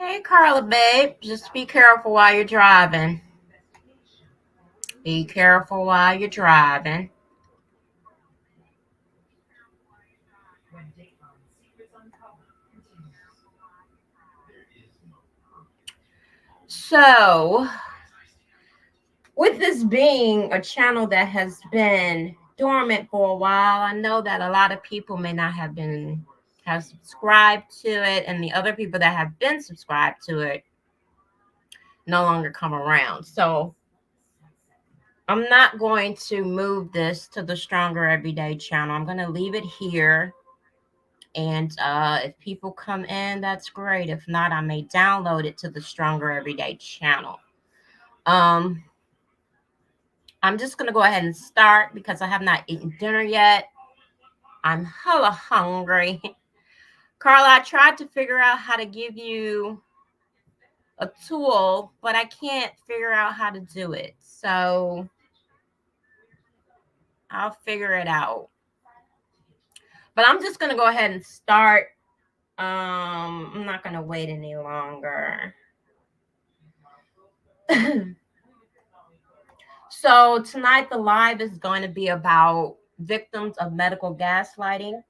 Hey, Carla, babe, just be careful while you're driving. Be careful while you're driving. So, with this being a channel that has been dormant for a while, I know that a lot of people may not have subscribed to it, and the other people that have been subscribed to it no longer come around. So I'm not going to move this to the Stronger Everyday channel. I'm going to leave it here. And if people come in, that's great. If not, I may download it to the Stronger Everyday channel. I'm just going to go ahead and start because I have not eaten dinner yet. I'm hella hungry. Carla, I tried to figure out how to give you a tool, but I can't figure out how to do it. So I'll figure it out. But I'm just going to go ahead and start. I'm not going to wait any longer. So tonight the live is going to be about victims of medical gaslighting.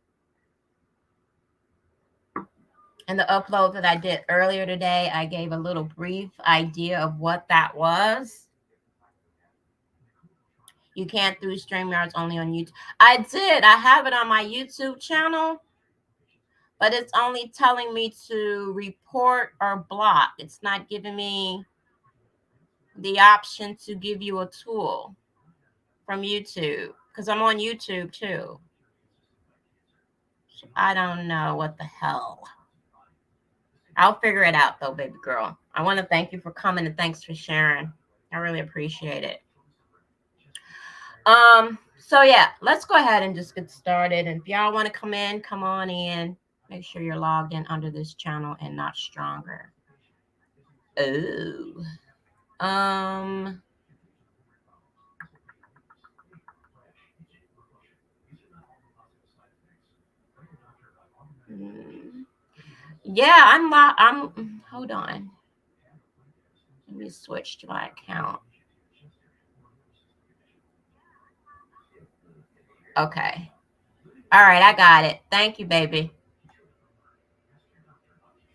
And the upload that I did earlier today, I gave a little brief idea of what that was. You can't do StreamYards, only on YouTube. I did. I have it on my YouTube channel, but it's only telling me to report or block. It's not giving me the option to give you a tool from YouTube because I'm on YouTube too. I don't know what the hell. I'll figure it out though, baby girl. I want to thank you for coming and thanks for sharing. I really appreciate it. So yeah, let's go ahead and just get started. And if y'all want to come in, come on in. Make sure you're logged in under this channel and not Stronger. Oh. Yeah, I'm hold on. Let me switch to my account. Okay. All right, I got it. Thank you, baby.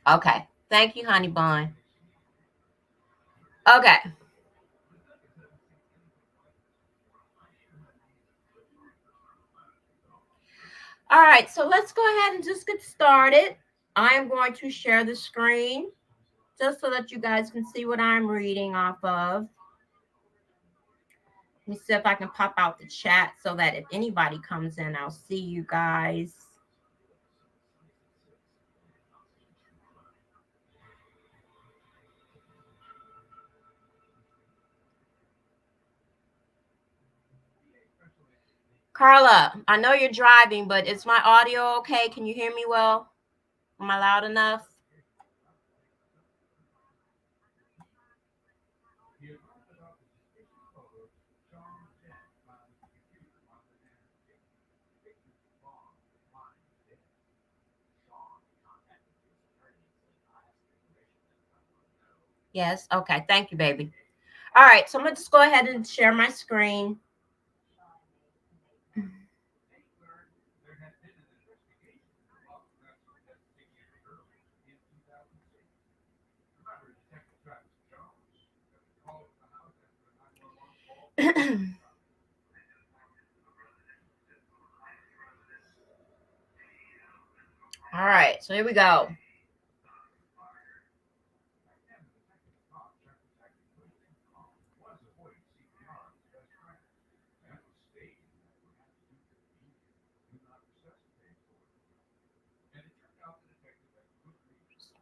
Okay. Thank you, honey bun. Okay. All right, so let's go ahead and just get started. I am going to share the screen just so that you guys can see what I'm reading off of. Let me see if I can pop out the chat so that if anybody comes in, I'll see you guys. Carla, I know you're driving, but is my audio okay? Can you hear me well? Am I loud enough? Yes. Okay. Thank you, baby. All right. So I'm going to just go ahead and share my screen. All right. So here we go.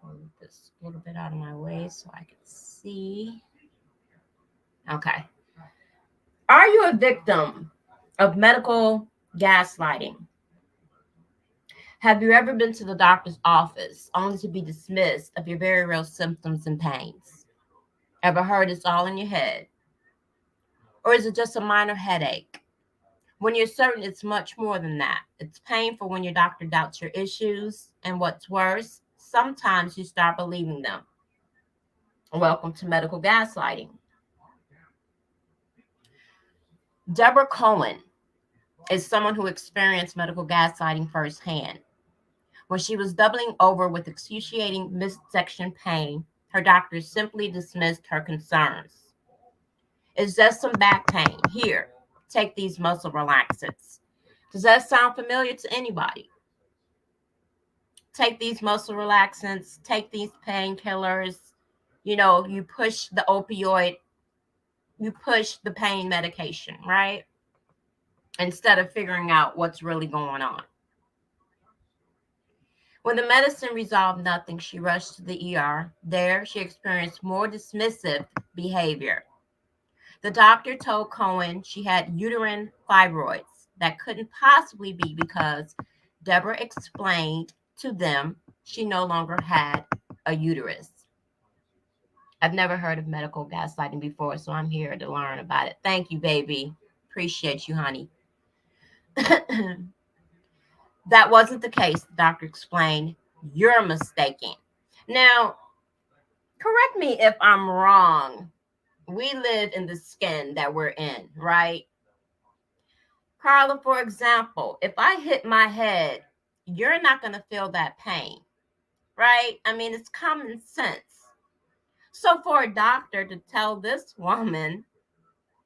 Move this a little bit out of my way so I can see. Okay. Are you a victim of medical gaslighting? Have you ever been to the doctor's office only to be dismissed of your very real symptoms and pains? Ever heard it's all in your head? Or is it just a minor headache? When you're certain it's much more than that. It's painful when your doctor doubts your issues, and what's worse, sometimes you start believing them. Welcome to medical gaslighting. Deborah Cohen is someone who experienced medical gaslighting firsthand. When she was doubling over with excruciating midsection pain, her doctors simply dismissed her concerns. It's just some back pain. Here, take these muscle relaxants. Does that sound familiar to anybody? Take these muscle relaxants, take these painkillers. You know, you push the opioid, you push the pain medication, right? Instead of figuring out what's really going on. When the medicine resolved nothing, she rushed to the ER. There, she experienced more dismissive behavior. The doctor told Cohen she had uterine fibroids that couldn't possibly be because Deborah explained to them she no longer had a uterus. I've never heard of medical gaslighting before, so I'm here to learn about it. Thank you, baby. Appreciate you, honey. That wasn't the case, the doctor explained. You're mistaken. Now, correct me if I'm wrong. We live in the skin that we're in, right? Carla, for example, if I hit my head, you're not going to feel that pain, right? I mean, it's common sense. So for a doctor to tell this woman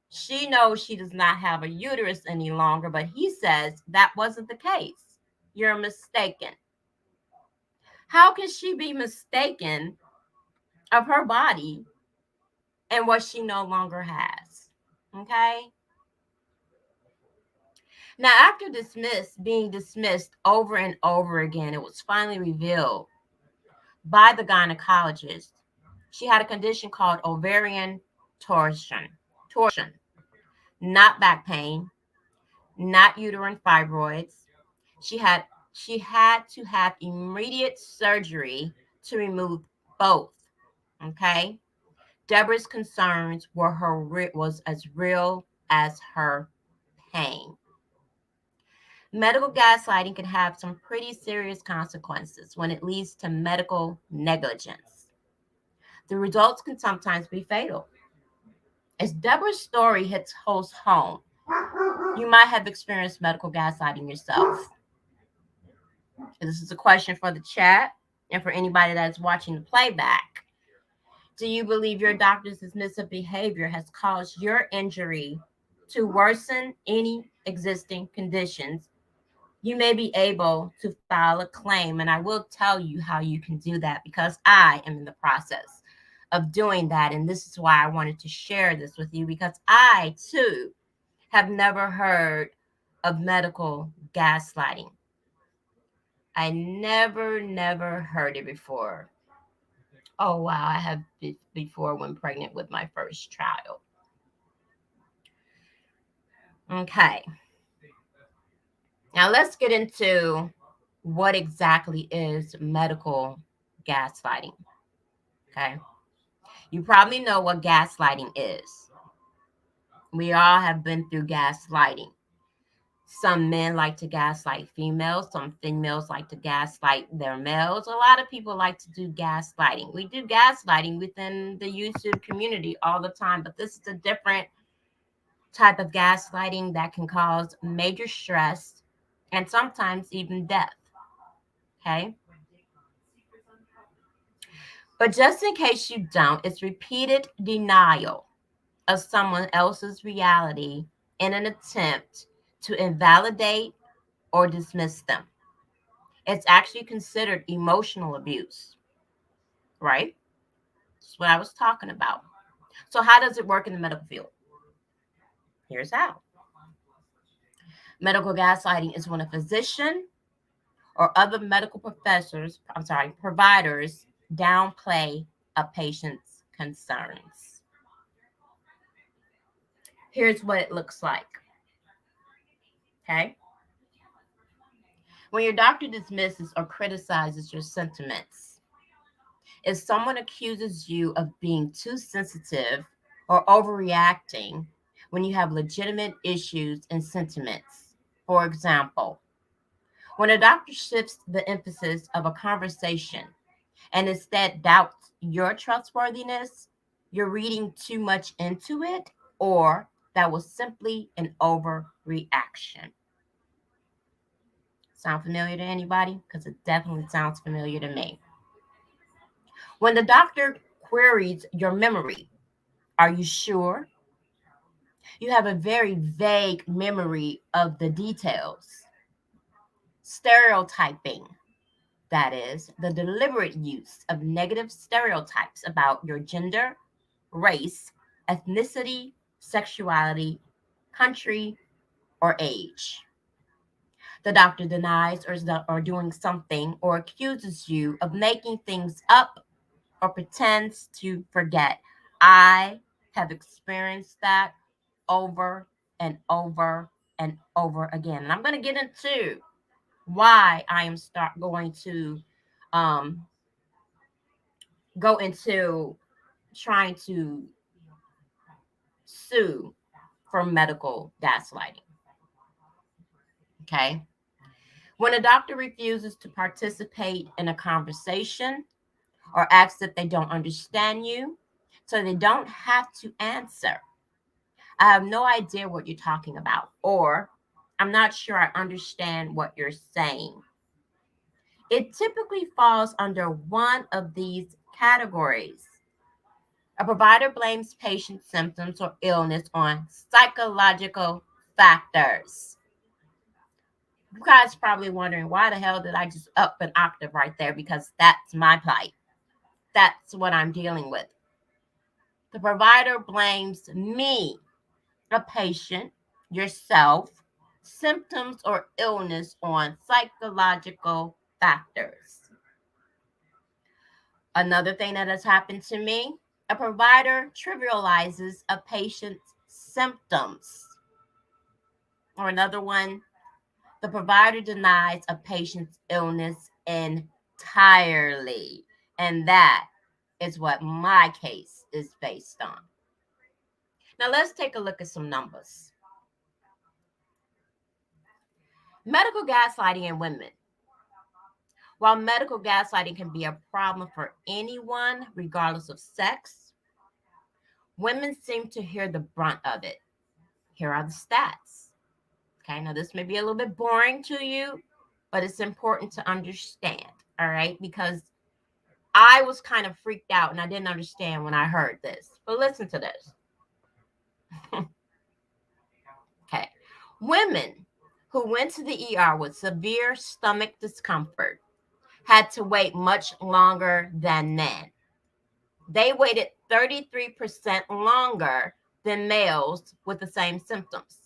she knows she does not have a uterus any longer, but he says that wasn't the case. You're mistaken. How can she be mistaken of her body and what she no longer has? Okay. Now, after being dismissed over and over again, it was finally revealed by the gynecologist she had a condition called ovarian torsion. Torsion, not back pain, not uterine fibroids. She had she had to have immediate surgery to remove both. Okay. Deborah's concerns was as real as her pain. Medical gaslighting can have some pretty serious consequences when it leads to medical negligence. The results can sometimes be fatal. As Deborah's story hits home, you might have experienced medical gaslighting yourself. This is a question for the chat and for anybody that's watching the playback. Do you believe your doctor's dismissive behavior has caused your injury to worsen any existing conditions? You may be able to file a claim, and I will tell you how you can do that because I am in the process of doing that. And this is why I wanted to share this with you, because I too have never heard of medical gaslighting. I never heard it before. Oh, wow. I have before when pregnant with my first child. Okay. Now let's get into what exactly is medical gaslighting. Okay. You probably know what gaslighting is. We all have been through gaslighting. Some men like to gaslight females. Some females like to gaslight their males. A lot of people like to do gaslighting. We do gaslighting within the YouTube community all the time, but this is a different type of gaslighting that can cause major stress and sometimes even death. Okay. But just in case you don't, it's repeated denial of someone else's reality in an attempt to invalidate or dismiss them. It's actually considered emotional abuse, right? That's what I was talking about. So, how does it work in the medical field? Here's how. Medical gaslighting is when a physician or other medical providers downplay a patient's concerns. Here's what it looks like. Okay. When your doctor dismisses or criticizes your sentiments, if someone accuses you of being too sensitive or overreacting when you have legitimate issues and sentiments, for example, when a doctor shifts the emphasis of a conversation and instead doubts your trustworthiness, you're reading too much into it, or that was simply an overreaction. Sound familiar to anybody? Because it definitely sounds familiar to me. When the doctor queries your memory, are you sure? You have a very vague memory of the details. Stereotyping, that is, the deliberate use of negative stereotypes about your gender, race, ethnicity, sexuality, country, or age. The doctor denies or doing something or accuses you of making things up or pretends to forget. I have experienced that over and over and over again. And I'm going to get into why I am start going to um, go into trying to sue for medical gaslighting. Okay. When a doctor refuses to participate in a conversation or asks if they don't understand you, so they don't have to answer, I have no idea what you're talking about, or I'm not sure I understand what you're saying. It typically falls under one of these categories. A provider blames patient symptoms or illness on psychological factors. You guys probably wondering why the hell did I just up an octave right there? Because that's my plight. That's what I'm dealing with. The provider blames me, a patient, yourself, symptoms or illness on psychological factors. Another thing that has happened to me, a provider trivializes a patient's symptoms. Or another one, the provider denies a patient's illness entirely. And that is what my case is based on. Now, let's take a look at some numbers. Medical gaslighting in women. While medical gaslighting can be a problem for anyone, regardless of sex, women seem to hear the brunt of it. Here are the stats. Okay, now this may be a little bit boring to you, but it's important to understand. All right, because I was kind of freaked out and I didn't understand when I heard this. But listen to this. Okay, women who went to the ER with severe stomach discomfort had to wait much longer than men. They waited 33% longer than males with the same symptoms.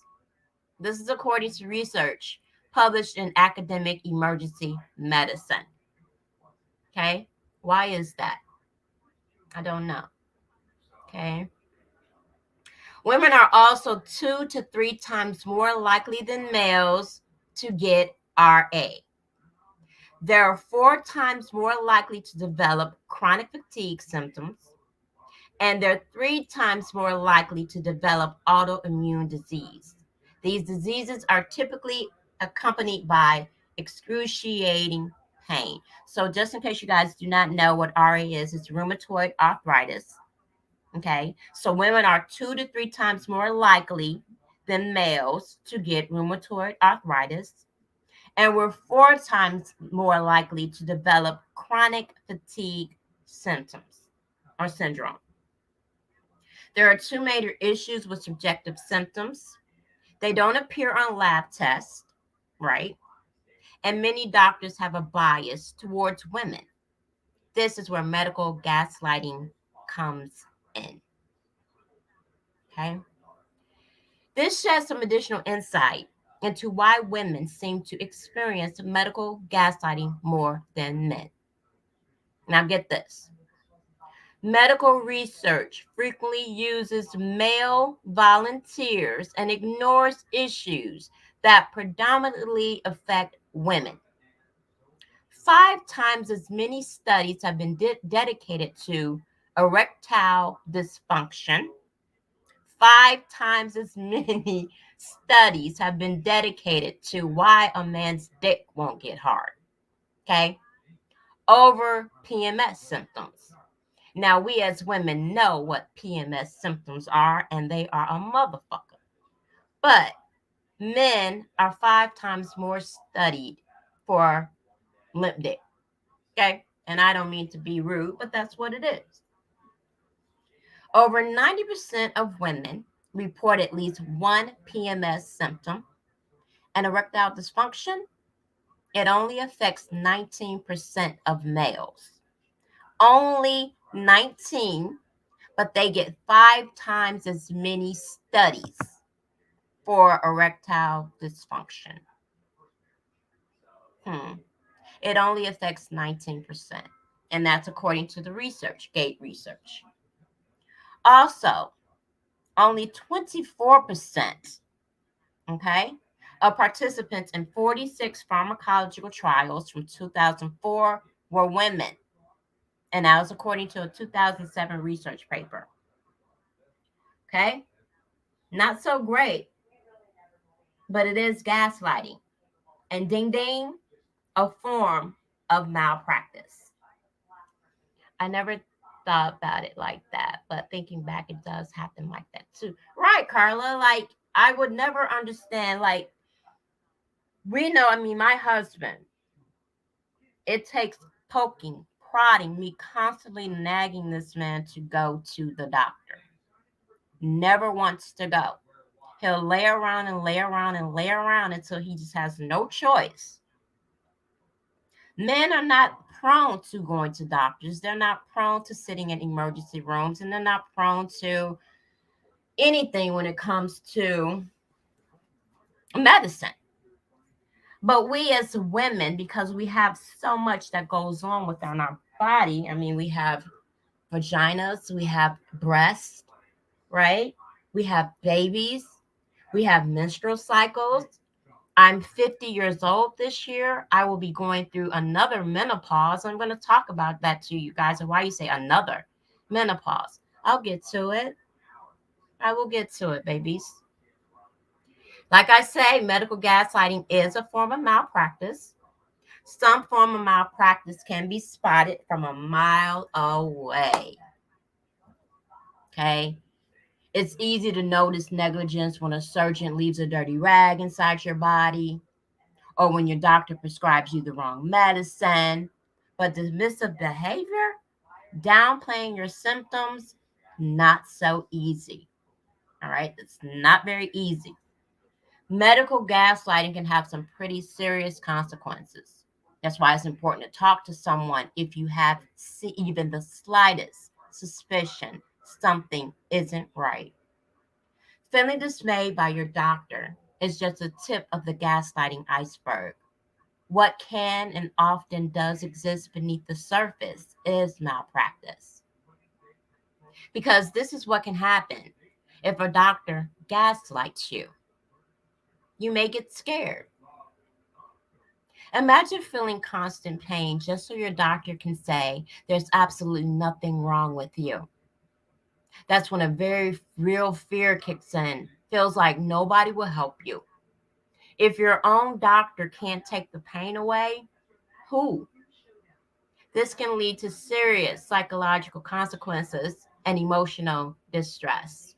This is according to research published in Academic Emergency Medicine. Okay, why is that? I don't know. Okay. Women are also 2 to 3 times more likely than males to get RA. They're 4 times more likely to develop chronic fatigue symptoms, and they're 3 times more likely to develop autoimmune disease. These diseases are typically accompanied by excruciating pain. So, just in case you guys do not know what RA is, it's rheumatoid arthritis. Okay, so women are 2 to 3 times more likely than males to get rheumatoid arthritis, and we're 4 times more likely to develop chronic fatigue symptoms or syndrome. There are two major issues with subjective symptoms. They don't appear on lab tests, right? And many doctors have a bias towards women. This is where medical gaslighting comes in. Okay. This sheds some additional insight into why women seem to experience medical gaslighting more than men. Now, get this. Medical research frequently uses male volunteers and ignores issues that predominantly affect women. 5 times as many studies have been dedicated to erectile dysfunction. 5 times as many studies have been dedicated to why a man's dick won't get hard. Okay. Over PMS symptoms. Now, we as women know what PMS symptoms are, and they are a motherfucker. But men are 5 times more studied for limp dick. Okay. And I don't mean to be rude, but that's what it is. Over 90% of women report at least one PMS symptom, and erectile dysfunction, it only affects 19% of males. Only 19, but they get 5 times as many studies for erectile dysfunction. It only affects 19%, and that's according to the research, Gate Research. Also, only 24%, okay, of participants in 46 pharmacological trials from 2004 were women, and that was according to a 2007 research paper. Okay, not so great, but it is gaslighting, and ding ding, a form of malpractice. I never thought about it like that, but thinking back, it does happen like that too. Right, Carla? Like, I would never understand. Like, we know, I mean, my husband, it takes poking, prodding, me constantly nagging this man to go to the doctor. Never wants to go. He'll lay around and lay around and lay around until he just has no choice. Men are not prone to going to doctors. They're not prone to sitting in emergency rooms, and they're not prone to anything when it comes to medicine. But we as women, because we have so much that goes on within our body, I mean, we have vaginas, we have breasts, right? We have babies, we have menstrual cycles. I'm 50 years old this year. I will be going through another menopause. I'm going to talk about that to you guys and why you say another menopause. I'll get to it. I will get to it, babies. Like I say, medical gaslighting is a form of malpractice. Some form of malpractice can be spotted from a mile away. Okay. It's easy to notice negligence when a surgeon leaves a dirty rag inside your body, or when your doctor prescribes you the wrong medicine. But dismissive behavior, downplaying your symptoms, not so easy. All right. It's not very easy. Medical gaslighting can have some pretty serious consequences. That's why it's important to talk to someone if you have even the slightest suspicion something isn't right. Feeling dismayed by your doctor is just a tip of the gaslighting iceberg. What can and often does exist beneath the surface is malpractice. Because this is what can happen if a doctor gaslights you. You may get scared. Imagine feeling constant pain just so your doctor can say there's absolutely nothing wrong with you. That's when a very real fear kicks in. Feels like nobody will help you. If your own doctor can't take the pain away, who? This can lead to serious psychological consequences and emotional distress.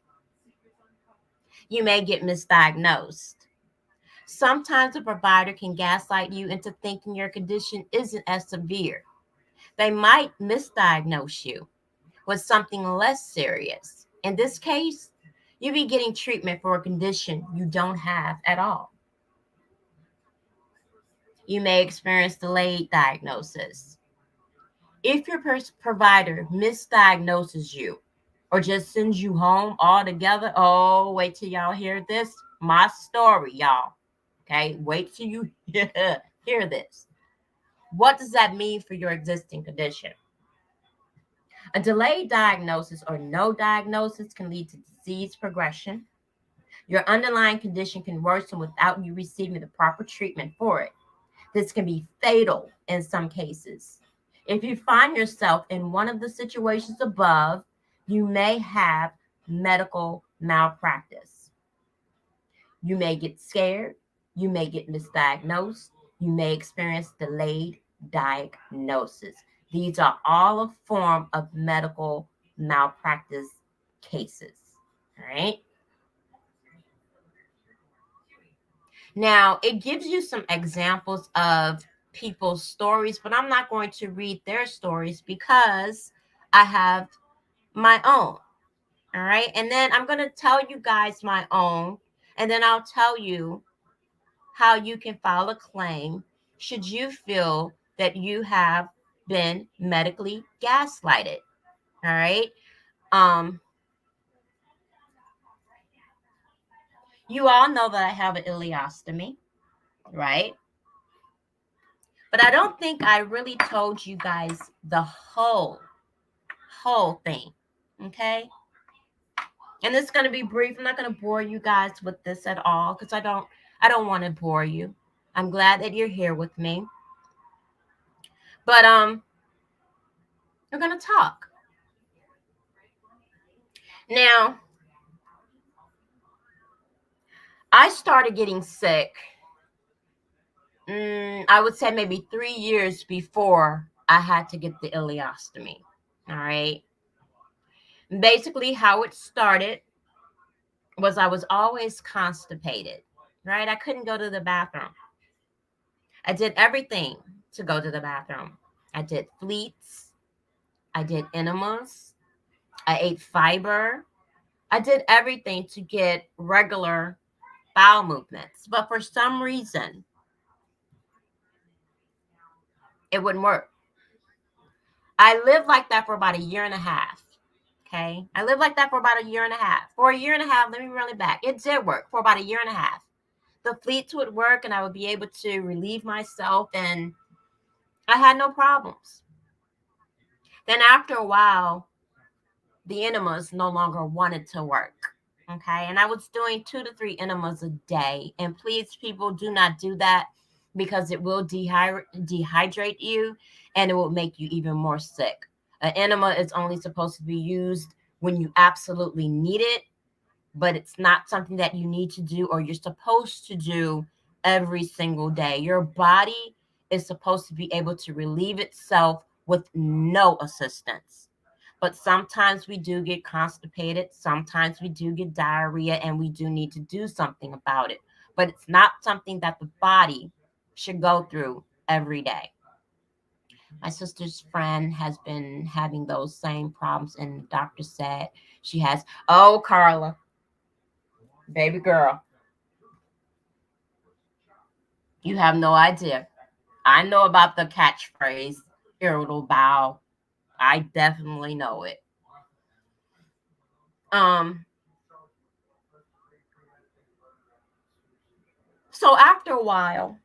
You may get misdiagnosed. Sometimes a provider can gaslight you into thinking your condition isn't as severe. They might misdiagnose you with something less serious. In this case, you'll be getting treatment for a condition you don't have at all. You may experience delayed diagnosis. If your provider misdiagnoses you or just sends you home altogether, oh, wait till y'all hear this. My story, y'all. Okay, wait till you hear this. What does that mean for your existing condition? A delayed diagnosis or no diagnosis can lead to disease progression. Your underlying condition can worsen without you receiving the proper treatment for it. This can be fatal in some cases. If you find yourself in one of the situations above, you may have medical malpractice. You may get scared. You may get misdiagnosed. You may experience delayed diagnosis. These are all a form of medical malpractice cases. All right. Now, it gives you some examples of people's stories, but I'm not going to read their stories because I have my own. All right. And then I'm going to tell you guys my own, and then I'll tell you how you can file a claim should you feel that you have been medically gaslighted. All right. Um, you all know that I have an ileostomy, right? But I don't think I really told you guys the whole thing. Okay? And it's going to be brief. I'm not going to bore you guys with this at all because I don't want to bore you. I'm glad that you're here with me. But we're going to talk. Now, I started getting sick. I would say maybe 3 years before I had to get the ileostomy. All right. Basically, how it started was I was always constipated, right? I couldn't go to the bathroom. I did everything to go to the bathroom. I did fleets, I did enemas, I ate fiber. I did everything to get regular bowel movements. But for some reason, it wouldn't work. I lived like that for about a year and a half. Okay. I lived like that for about a year and a half. For a year and a half, let me run it back. It did work for about a year and a half. The fleets would work and I would be able to relieve myself and I had no problems. Then after a while, the enemas no longer wanted to work. Okay. And I was doing 2 to 3 enemas a day. And please, people, do not do that because it will dehydrate you and it will make you even more sick. An enema is only supposed to be used when you absolutely need it, but it's not something that you need to do or you're supposed to do every single day. Your body is supposed to be able to relieve itself with no assistance. But sometimes we do get constipated, sometimes we do get diarrhea, and we do need to do something about it. But it's not something that the body should go through every day. My sister's friend has been having those same problems, and the doctor said she has. Oh, Carla, baby girl, you have no idea. I know about the catchphrase, irritable bowel. I definitely know it. Um, so after a while,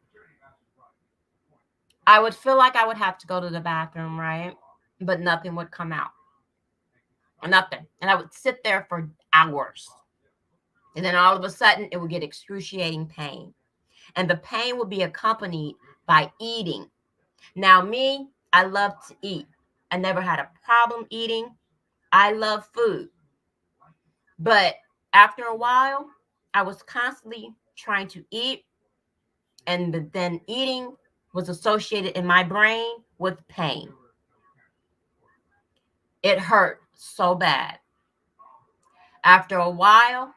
I would feel like I would have to go to the bathroom, right? But nothing would come out. Nothing. And I would sit there for hours. And then all of a sudden, it would get excruciating pain. And the pain would be accompanied by eating. Now, me, I love to eat. I never had a problem eating. I love food. But after a while, I was constantly trying to eat. And then eating was associated in my brain with pain. It hurt so bad. After a while,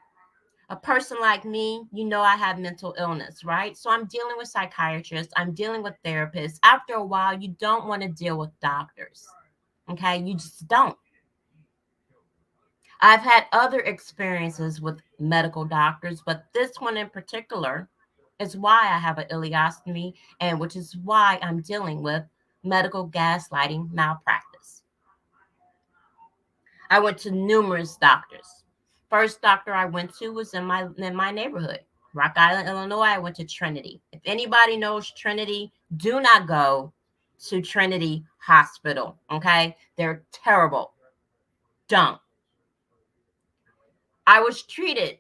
a person like me, I have mental illness, right? So I'm dealing with psychiatrists, I'm dealing with therapists. After a while, you don't want to deal with doctors, okay? You just don't. I've had other experiences with medical doctors, but this one in particular is why I have an ileostomy, and which is why I'm dealing with medical gaslighting malpractice. I went to numerous doctors. First doctor I went to was in my neighborhood, Rock Island, Illinois. I went to Trinity. If anybody knows Trinity, do not go to Trinity Hospital. Okay, they're terrible. Don't. I was treated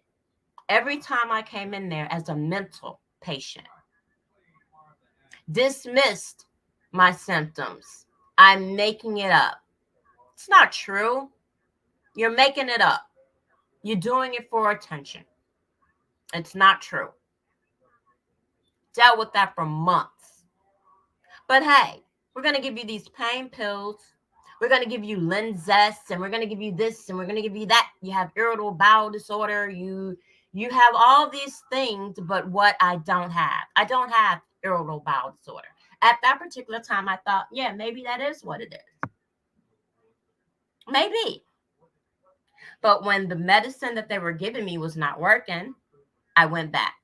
every time I came in there as a mental patient. Dismissed my symptoms. I'm making it up. It's not true. You're making it up. You're doing it for attention. It's not true. Dealt with that for months. But hey, we're going to give you these pain pills. We're going to give you Linzess, and we're going to give you this, and we're going to give you that. You have irritable bowel disorder. You have all these things, but what I don't have irritable bowel disorder. At that particular time, I thought, yeah, maybe that is what it is. Maybe. But when the medicine that they were giving me was not working, I went back.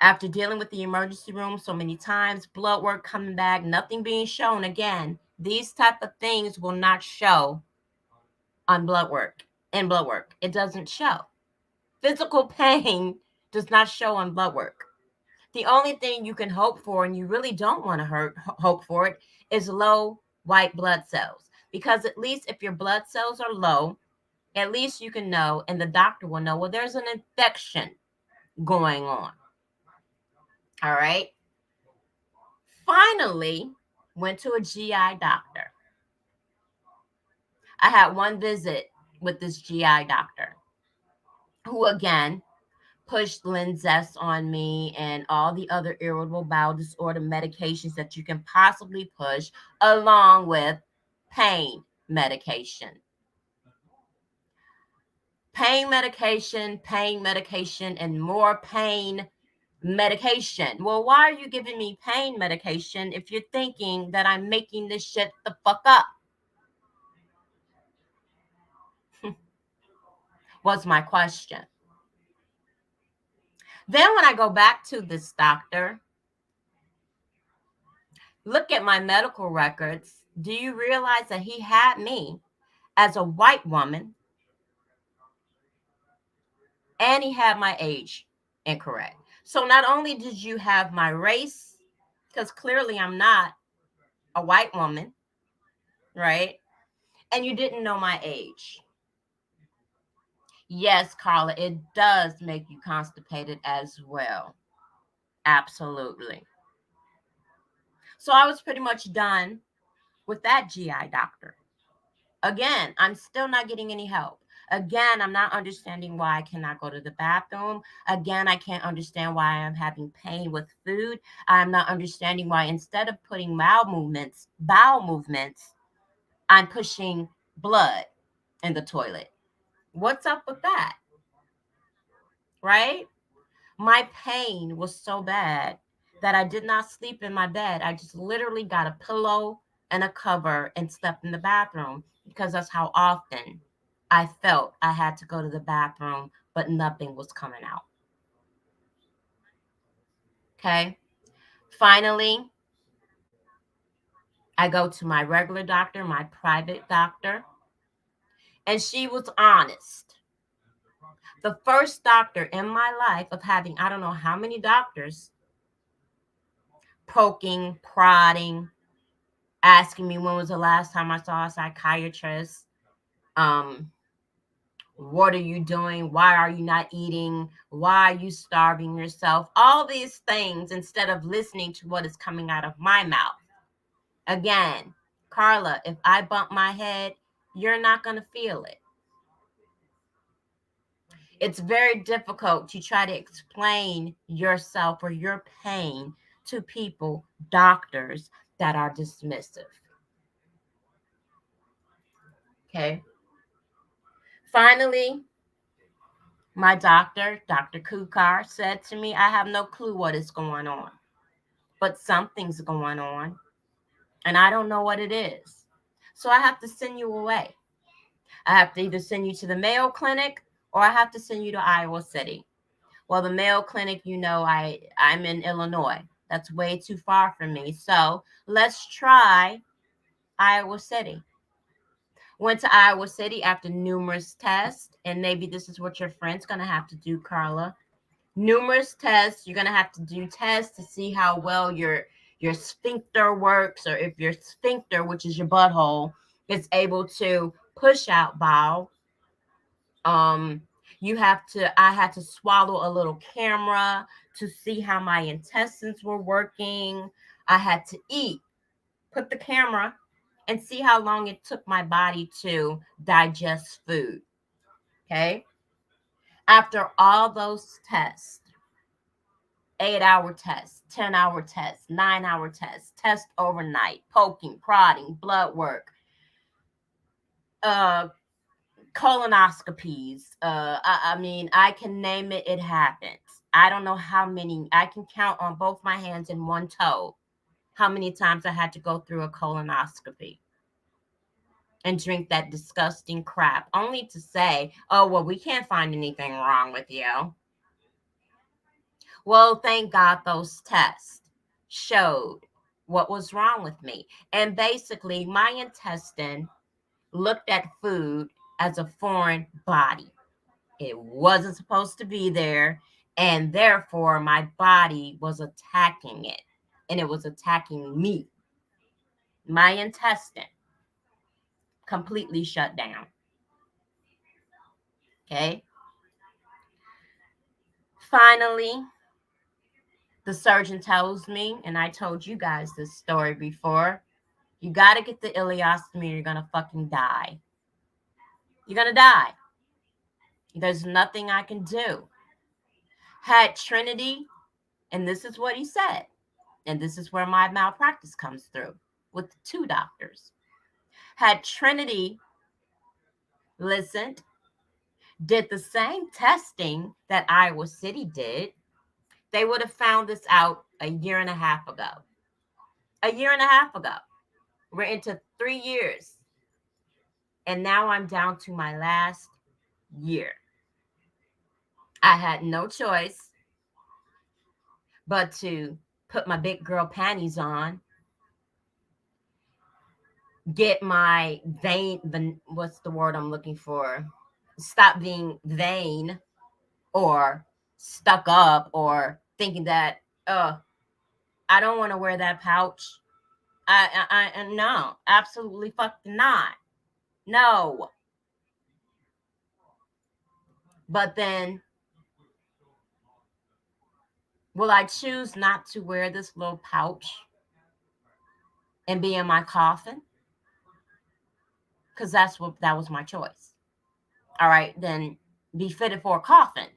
After dealing with the emergency room so many times, blood work coming back, nothing being shown again, these type of things will not show on blood work, in blood work. It doesn't show. Physical pain does not show on blood work. The only thing you can hope for, and you really don't want to hope for it, is low white blood cells. Because at least if your blood cells are low, at least you can know, and the doctor will know, well, there's an infection going on. All right. Finally, went to a GI doctor. I had one visit with this GI doctor who, again, pushed Linzess on me and all the other irritable bowel disorder medications that you can possibly push, along with pain medication. Pain medication, and more pain medication. Well, why are you giving me pain medication if you're thinking that I'm making this shit the fuck up? Was my question. Then when I go back to this doctor, look at my medical records. Do you realize that he had me as a white woman and he had my age incorrect? So not only did you have my race, because clearly I'm not a white woman, right? And you didn't know my age. Yes, Carla, it does make you constipated as well. Absolutely. So I was pretty much done with that GI doctor. Again, I'm still not getting any help. Again, I'm not understanding why I cannot go to the bathroom. Again, I can't understand why I'm having pain with food. I'm not understanding why instead of putting bowel movements, I'm pushing blood in the toilet. What's up with that? Right? My pain was so bad that I did not sleep in my bed. I just literally got a pillow and a cover and slept in the bathroom because that's how often I felt I had to go to the bathroom, but nothing was coming out. Okay. Finally, I go to my regular doctor, my private doctor, and she was honest. The first doctor in my life of having, I don't know how many doctors, poking, prodding, asking me when was the last time I saw a psychiatrist. Um, what are you doing? Why are you not eating? Why are you starving yourself? All these things instead of listening to what is coming out of my mouth. Again, Carla, if I bump my head, you're not going to feel it. It's very difficult to try to explain yourself or your pain to people, doctors that are dismissive. Okay. Finally, my doctor, Dr. Kukar, said to me, I have no clue what is going on, but something's going on, and I don't know what it is. So I have to send you away. I have to either send you to the Mayo Clinic or I have to send you to Iowa City. Well, the Mayo Clinic, I'm in Illinois. That's way too far from me. So let's try Iowa City. Went to Iowa City after numerous tests, and maybe this is what your friend's going to have to do, Carla. Numerous tests. You're going to have to do tests to see how well your sphincter works, or if your sphincter, which is your butthole, is able to push out bowel. I had to swallow a little camera to see how my intestines were working. I had to eat, put the camera, and see how long it took my body to digest food. Okay. After all those tests, 8-hour tests, 10-hour tests, 9-hour tests, test overnight, poking, prodding, blood work, colonoscopies. I mean, I can name it, it happens. I don't know how many, I can count on both my hands and one toe how many times I had to go through a colonoscopy and drink that disgusting crap, only to say, oh, well, we can't find anything wrong with you. Well, thank God those tests showed what was wrong with me. And basically, my intestine looked at food as a foreign body. It wasn't supposed to be there, and therefore my body was attacking it, and it was attacking me. My intestine completely shut down. Okay. Finally, the surgeon tells me, and I told you guys this story before, you got to get the ileostomy or you're going to fucking die. You're going to die. There's nothing I can do. Had Trinity, and this is what he said, and this is where my malpractice comes through with the two doctors. Had Trinity listened, did the same testing that Iowa City did, they would have found this out a year and a half ago. A year and a half ago. We're into 3 years. And now I'm down to my last year. I had no choice but to put my big girl panties on, get my vain, what's the word I'm looking for? Stop being vain or stuck up or thinking that, I don't want to wear that pouch. No, absolutely fucking not. No. But then, will I choose not to wear this little pouch and be in my coffin? Because that was my choice. All right, then be fitted for a coffin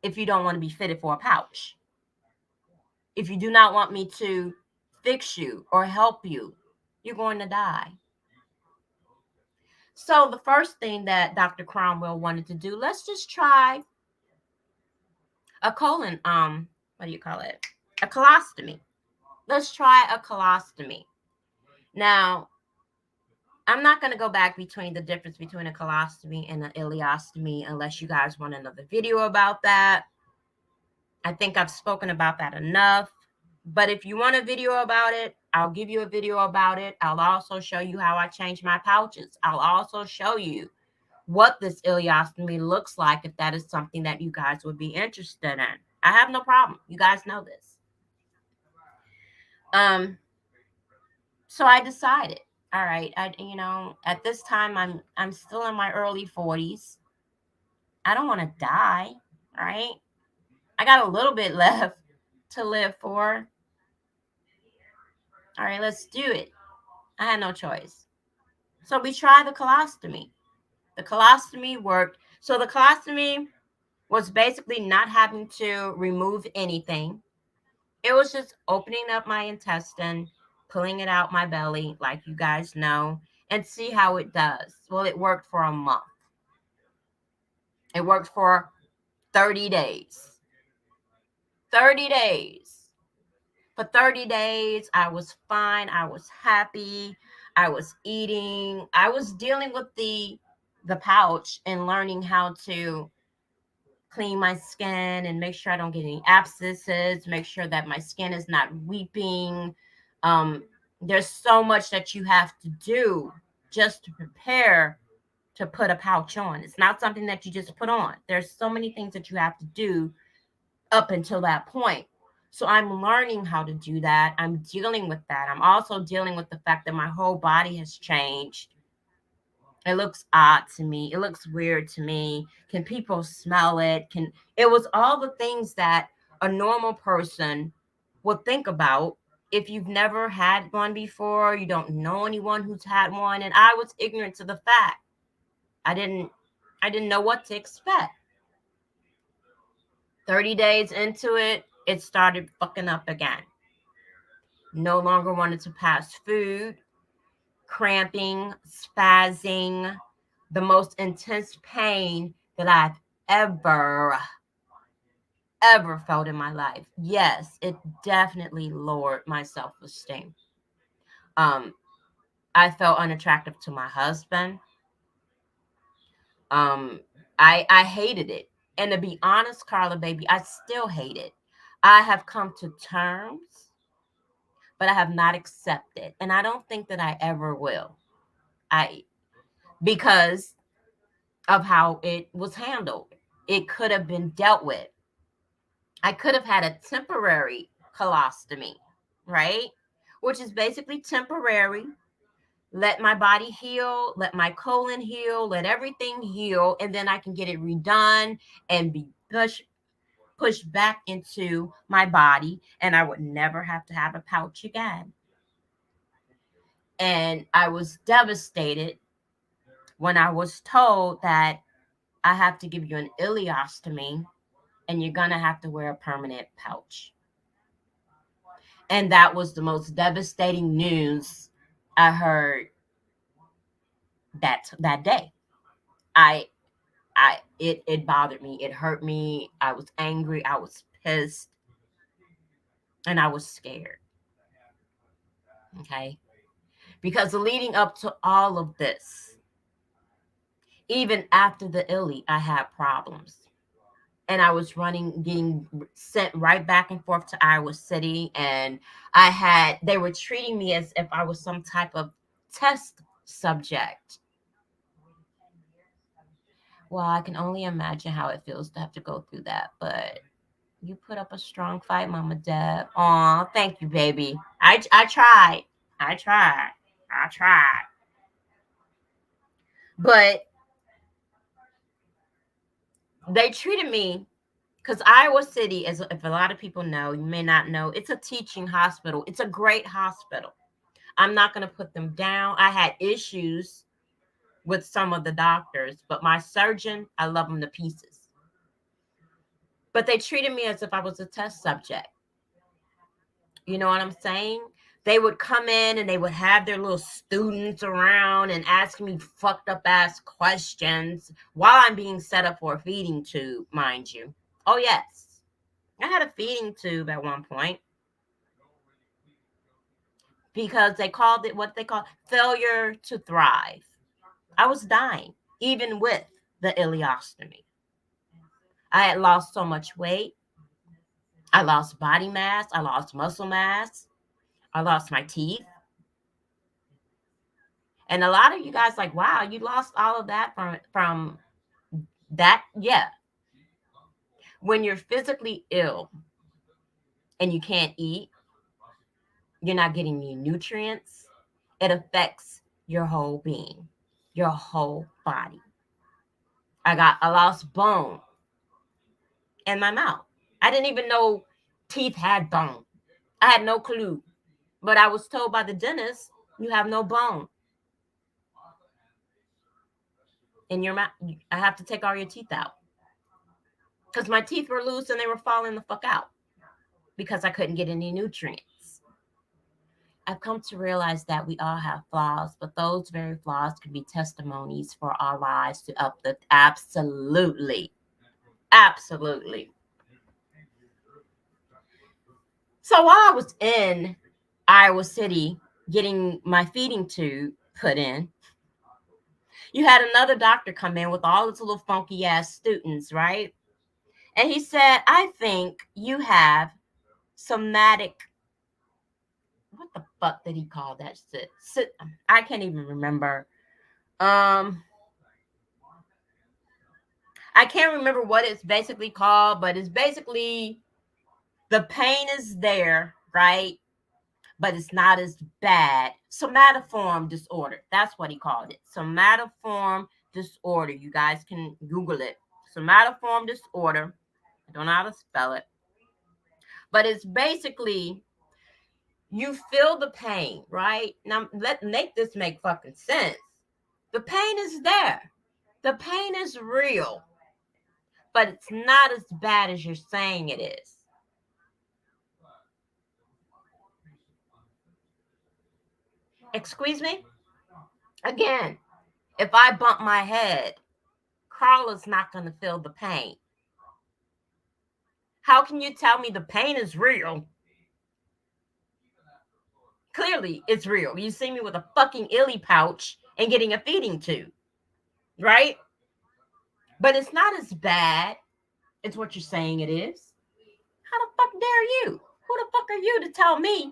if you don't want to be fitted for a pouch. If you do not want me to fix you or help you, you're going to die. So the first thing that Dr. Cromwell wanted to do, let's just try a colon, what do you call it? A colostomy. Let's try a colostomy. Now, I'm not going to go back between the difference between a colostomy and an ileostomy unless you guys want another video about that. I think I've spoken about that enough. But if you want a video about it, I'll give you a video about it. I'll also show you how I change my pouches. I'll also show you what this ileostomy looks like if that is something that you guys would be interested in. I have no problem. You guys know this. So I decided, all right, at this time I'm still in my early 40s. I don't want to die, all right? I got a little bit left to live for. All right, let's do it. I had no choice. So we tried the colostomy. The colostomy worked. So the colostomy was basically not having to remove anything. It was just opening up my intestine, pulling it out my belly, like you guys know, and see how it does. Well, it worked for a month. It worked for 30 days. 30 days. For 30 days, I was fine. I was happy. I was eating. I was dealing with the pouch and learning how to clean my skin and make sure I don't get any abscesses, make sure that my skin is not weeping. There's so much that you have to do just to prepare to put a pouch on. It's not something that you just put on. There's so many things that you have to do up until that point. So I'm learning how to do that. I'm dealing with that. I'm also dealing with the fact that my whole body has changed. It looks odd to me. It looks weird to me. Can people smell it? It was all the things that a normal person would think about if you've never had one before, you don't know anyone who's had one, and I was ignorant to the fact. I didn't know what to expect. 30 days into it, it started fucking up again. No longer wanted to pass food, cramping, spazzing, the most intense pain that I've ever felt in my life. Yes, it definitely lowered my self-esteem. I felt unattractive to my husband. I hated it. And to be honest, Carla, baby, I still hate it. I have come to terms, but I have not accepted. And I don't think that I ever will. Because of how it was handled. It could have been dealt with. I could have had a temporary colostomy, right? Which is basically temporary. Let my body heal, let my colon heal, let everything heal, and then I can get it redone and be pushed back into my body, and I would never have to have a pouch again. And I was devastated when I was told that I have to give you an ileostomy and you're going to have to wear a permanent pouch. And that was the most devastating news I heard that day. I it bothered me. It hurt me. I was angry. I was pissed. And I was scared. Okay? Because leading up to all of this, even after the illy, I had problems. And I was getting sent right back and forth to Iowa City. And they were treating me as if I was some type of test subject. Well, I can only imagine how it feels to have to go through that. But you put up a strong fight, Mama Deb. Aw, thank you, baby. I tried. I tried. I tried. But they treated me because Iowa City, as if a lot of people know, you may not know, it's a teaching hospital. It's a great hospital. I'm not going to put them down. I had issues with some of the doctors, but my surgeon, I love him to pieces. But they treated me as if I was a test subject. You know what I'm saying? They would come in and they would have their little students around and ask me fucked up ass questions while I'm being set up for a feeding tube, mind you. Oh, yes. I had a feeding tube at one point because they called it what they call failure to thrive. I was dying, even with the ileostomy. I had lost so much weight. I lost body mass. I lost muscle mass. I lost my teeth. And a lot of you guys like, wow, you lost all of that from that. Yeah. When you're physically ill and you can't eat, you're not getting any nutrients. It affects your whole being, your whole body. I lost bone in my mouth. I didn't even know teeth had bone. I had no clue. But I was told by the dentist, you have no bone in your mouth. I have to take all your teeth out. Because my teeth were loose and they were falling the fuck out because I couldn't get any nutrients. I've come to realize that we all have flaws, but those very flaws can be testimonies for our lives to uplift. Absolutely. Absolutely. So while I was in Iowa City getting my feeding tube put in, you had another doctor come in with all his little funky ass students, right? And he said, I think you have somatic. What the fuck did he call that shit? I can't even remember. Um, I can't remember what it's basically called, but it's basically the pain is there, right? But it's not as bad. Somatoform disorder. That's what he called it. Somatoform disorder. You guys can Google it. Somatoform disorder. I don't know how to spell it. But it's basically you feel the pain, right? Now make this make fucking sense. The pain is there. The pain is real. But it's not as bad as you're saying it is. Excuse me? Again, if I bump my head, Carla's not going to feel the pain. How can you tell me the pain is real? Clearly, it's real. You see me with a fucking illy pouch and getting a feeding tube, right? But it's not as bad as what you're saying it is. How the fuck dare you? Who the fuck are you to tell me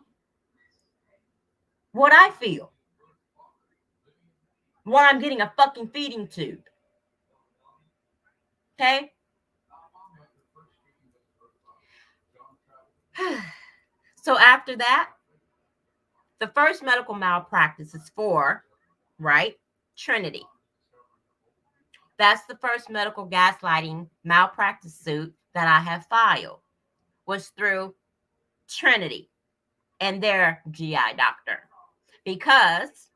what I feel while I'm getting a fucking feeding tube? Okay. So after that, the first medical malpractice is for, right, Trinity. That's the first medical gaslighting malpractice suit that I have filed, was through Trinity and their GI doctor. Because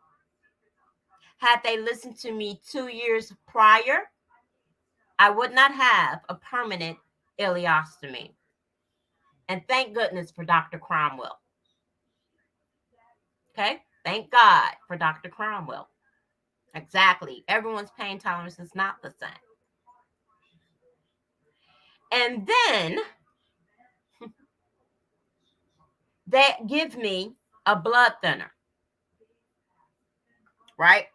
had they listened to me 2 years prior, I would not have a permanent ileostomy. And thank goodness for Dr. Cromwell. Okay? Thank God for Dr. Cromwell. Exactly. Everyone's pain tolerance is not the same. And then they give me a blood thinner, right?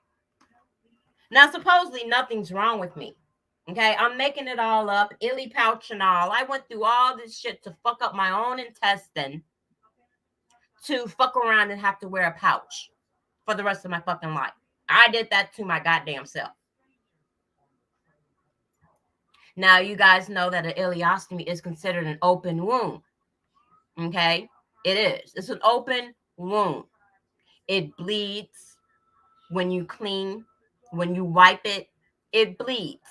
Now, supposedly nothing's wrong with me. Okay, I'm making it all up, illy pouch and all. I went through all this shit to fuck up my own intestine to fuck around and have to wear a pouch for the rest of my fucking life. I did that to my goddamn self. Now, you guys know that an ileostomy is considered an open wound. Okay, it is. It's an open wound. It bleeds when you clean, when you wipe it, it bleeds.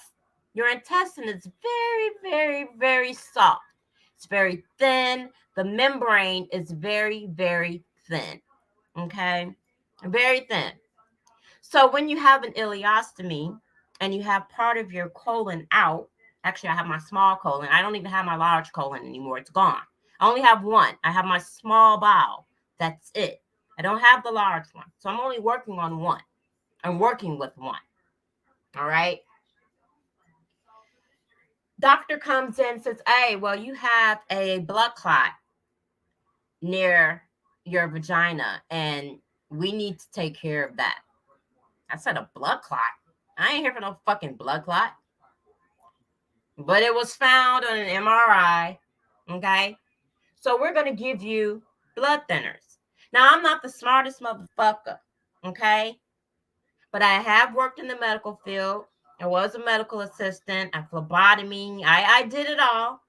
Your intestine is very, very, very soft. It's very thin. The membrane is very, very thin. Okay, very thin. So when you have an ileostomy and you have part of your colon out, actually, I have my small colon. I don't even have my large colon anymore. It's gone. I only have one. I have my small bowel. That's it. I don't have the large one. So I'm only working on one. I'm working with one. All right. Doctor comes in and says, hey, well, you have a blood clot near your vagina and we need to take care of that. I said, a blood clot? I ain't here for no fucking blood clot. But it was found on an MRI. Okay. So we're going to give you blood thinners. Now, I'm not the smartest motherfucker. Okay. But I have worked in the medical field. I was a medical assistant, a phlebotomy. I did it all.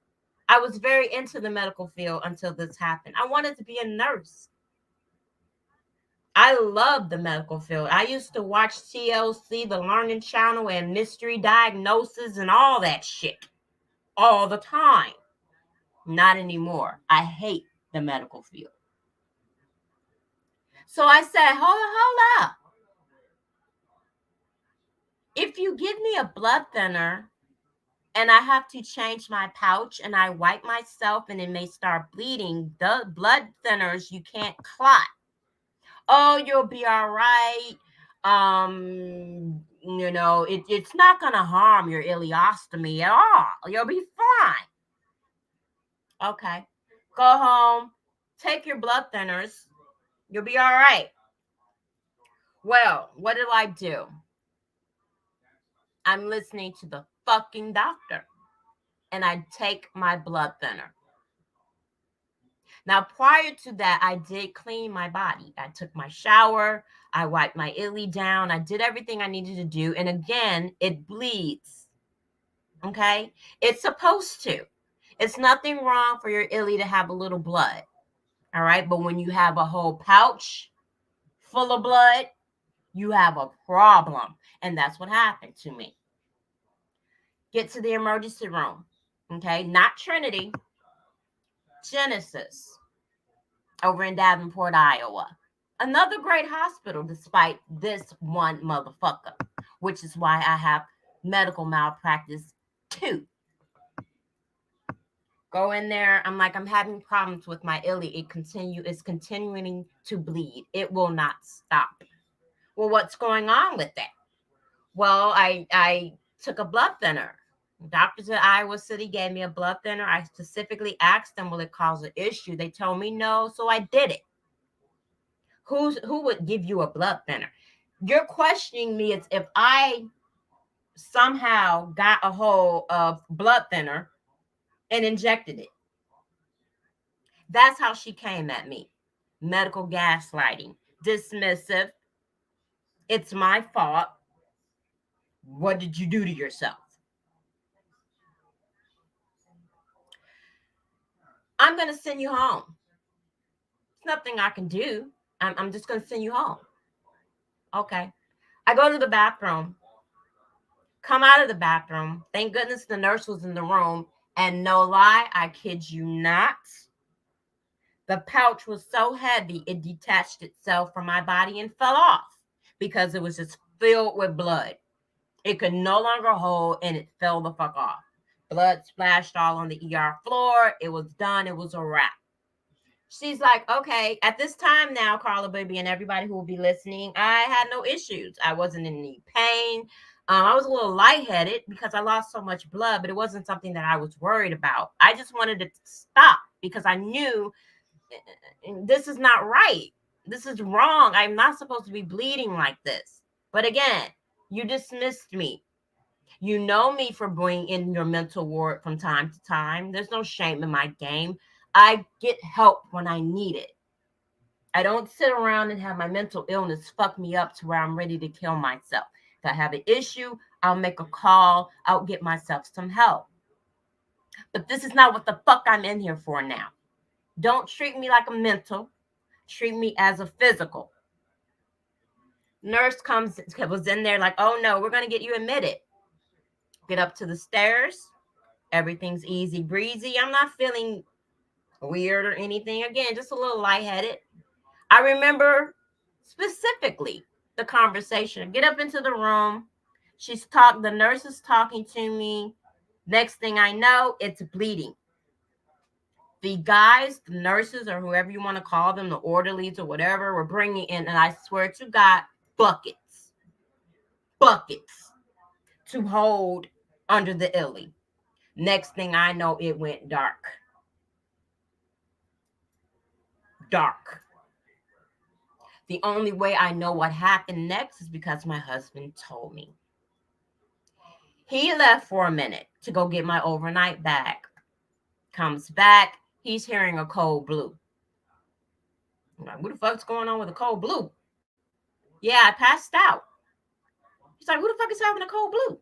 I was very into the medical field until this happened. I wanted to be a nurse. I love the medical field. I used to watch TLC, the Learning Channel, and Mystery Diagnosis and all that shit all the time. Not anymore. I hate the medical field. So I said, hold up. If you give me a blood thinner and I have to change my pouch and I wipe myself and it may start bleeding, the blood thinners you can't clot. Oh, you'll be all right. It's not gonna harm your ileostomy at all. You'll be fine. Okay. Go home, take your blood thinners, you'll be all right. Well, what do I do? I'm listening to the fucking doctor and I take my blood thinner. Now, prior to that, I did clean my body. I took my shower. I wiped my illy down. I did everything I needed to do. And again, it bleeds. Okay? It's supposed to. It's nothing wrong for your illy to have a little blood. All right? But when you have a whole pouch full of blood, you have a problem. And that's what happened to me. Get to the emergency room. Okay? Not Trinity, Genesis over in Davenport, Iowa. Another great hospital, despite this one motherfucker, which is why I have medical malpractice too. Go in there. I'm like, I'm having problems with my illy. It's continuing to bleed. It will not stop. Well, what's going on with that? Well, I took a blood thinner. Doctors at Iowa City gave me a blood thinner. I specifically asked them, will it cause an issue? They told me no, so I did it. Who would give you a blood thinner? You're questioning me as if I somehow got a hold of blood thinner and injected it. That's how she came at me. Medical gaslighting, dismissive. It's my fault. What did you do to yourself? I'm going to send you home. There's nothing I can do. I'm just going to send you home. Okay. I go to the bathroom, come out of the bathroom. Thank goodness the nurse was in the room. And no lie, I kid you not, the pouch was so heavy it detached itself from my body and fell off because it was just filled with blood. It could no longer hold and it fell the fuck off. Blood splashed all on the ER floor. It was done. It was a wrap. She's like, okay, at this time now, Carla Baby, and everybody who will be listening, I had no issues. I wasn't in any pain. I was a little lightheaded because I lost so much blood, but it wasn't something that I was worried about. I just wanted it to stop because I knew this is not right. This is wrong. I'm not supposed to be bleeding like this. But again, you dismissed me. You know me for being in your mental ward from time to time. There's no shame in my game. I get help when I need it. I don't sit around and have my mental illness fuck me up to where I'm ready to kill myself. If I have an issue, I'll make a call. I'll get myself some help. But this is not what the fuck I'm in here for now. Don't treat me like a mental. Treat me as a physical. Nurse was in there like, oh no, we're going to get you admitted. Get up to the stairs. Everything's easy breezy. I'm not feeling weird or anything. Again, just a little lightheaded. I remember specifically the conversation. Get up into the room. The nurse is talking to me. Next thing I know, it's bleeding. The guys, the nurses, or whoever you want to call them, the orderlies or whatever, were bringing in, and I swear to God, buckets to hold under the illy. Next thing I know, it went dark. Dark. The only way I know what happened next is because my husband told me. He left for a minute to go get my overnight bag. Comes back, he's hearing a cold blue. I'm like, what the fuck's going on with a cold blue? Yeah, I passed out. He's like, who the fuck is having a cold blue?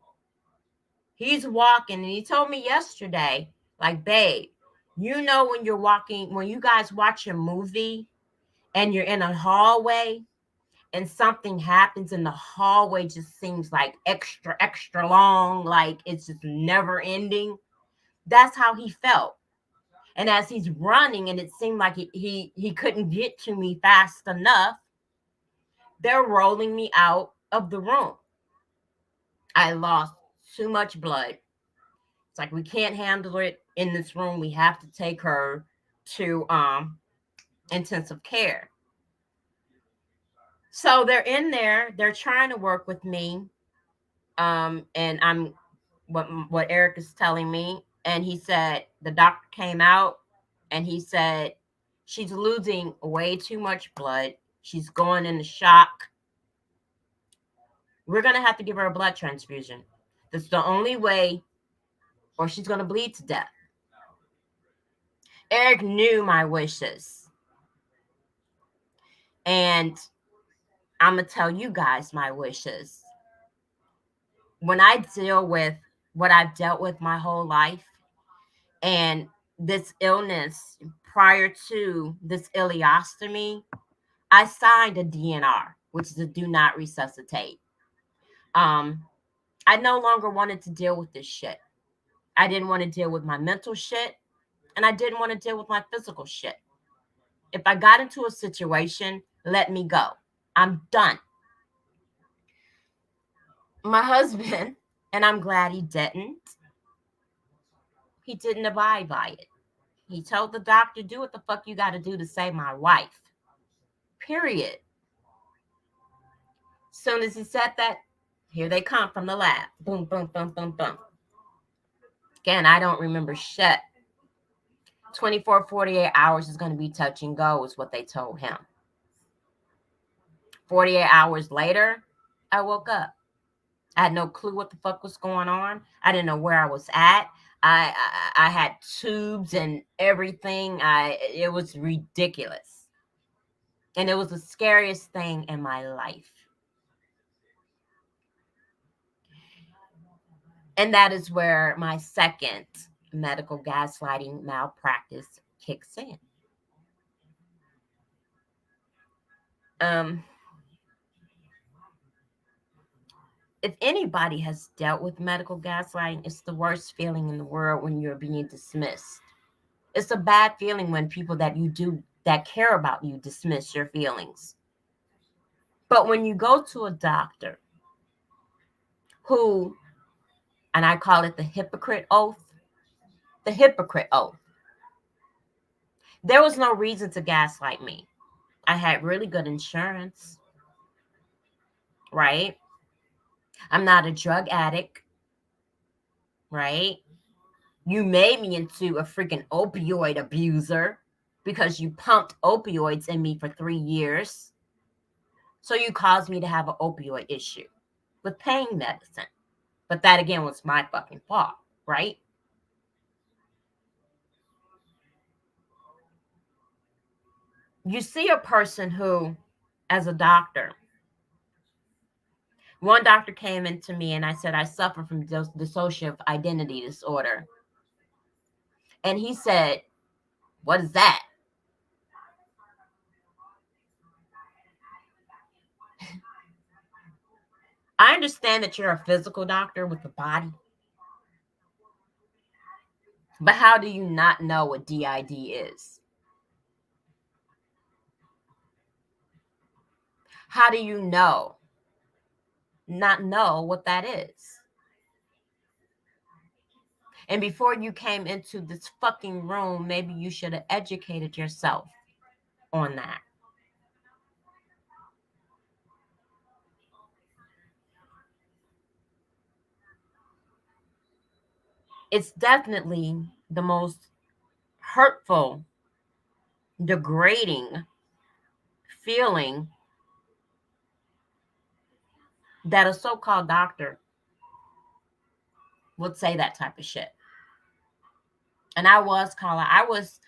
He's walking, and he told me yesterday, like, babe, you know when you're walking, when you guys watch a movie and you're in a hallway and something happens and the hallway just seems like extra, extra long, like it's just never ending. That's how he felt. And as he's running and it seemed like he couldn't get to me fast enough, they're rolling me out of the room. I lost too much blood. It's like, we can't handle it in this room. We have to take her to intensive care. So they're in there. They're trying to work with me. And I'm what Eric is telling me. And he said the doctor came out and he said she's losing way too much blood. She's going into shock. We're gonna have to give her a blood transfusion. That's the only way, or she's gonna bleed to death. Eric knew my wishes. And I'm gonna tell you guys my wishes. When I deal with what I've dealt with my whole life and this illness prior to this ileostomy, I signed a DNR, which is a do not resuscitate. I no longer wanted to deal with this shit. I didn't want to deal with my mental shit, and I didn't want to deal with my physical shit. If I got into a situation, let me go. I'm done. My husband, and I'm glad he didn't abide by it. He told the doctor, do what the fuck you got to do to save my wife. Period. Soon as he said that, here they come from the lab. Boom, boom, boom, boom, boom. Again, I don't remember shit. 24, 48 hours is going to be touch and go is what they told him. 48 hours later, I woke up. I had no clue what the fuck was going on. I didn't know where I was at. I had tubes and everything. It was ridiculous. And it was the scariest thing in my life. And that is where my second medical gaslighting malpractice kicks in. Um, if anybody has dealt with medical gaslighting, it's the worst feeling in the world when you're being dismissed. It's a bad feeling when people that you do that care about you dismiss your feelings. But when you go to a doctor who, and I call it the hypocrite oath, there was no reason to gaslight me. I had really good insurance, right? I'm not a drug addict, right? You made me into a freaking opioid abuser because you pumped opioids in me for 3 years. So you caused me to have an opioid issue with pain medicine. But that again was my fucking fault, right? You see a person who, as a doctor, one doctor came into me and I said, I suffer from dissociative identity disorder. And he said, what is that? I understand that you're a physical doctor with a body, but how do you not know what DID is? How do you not know what that is? And before you came into this fucking room, maybe you should have educated yourself on that. It's definitely the most hurtful, degrading feeling that a so-called doctor would say that type of shit. And I was calling. I was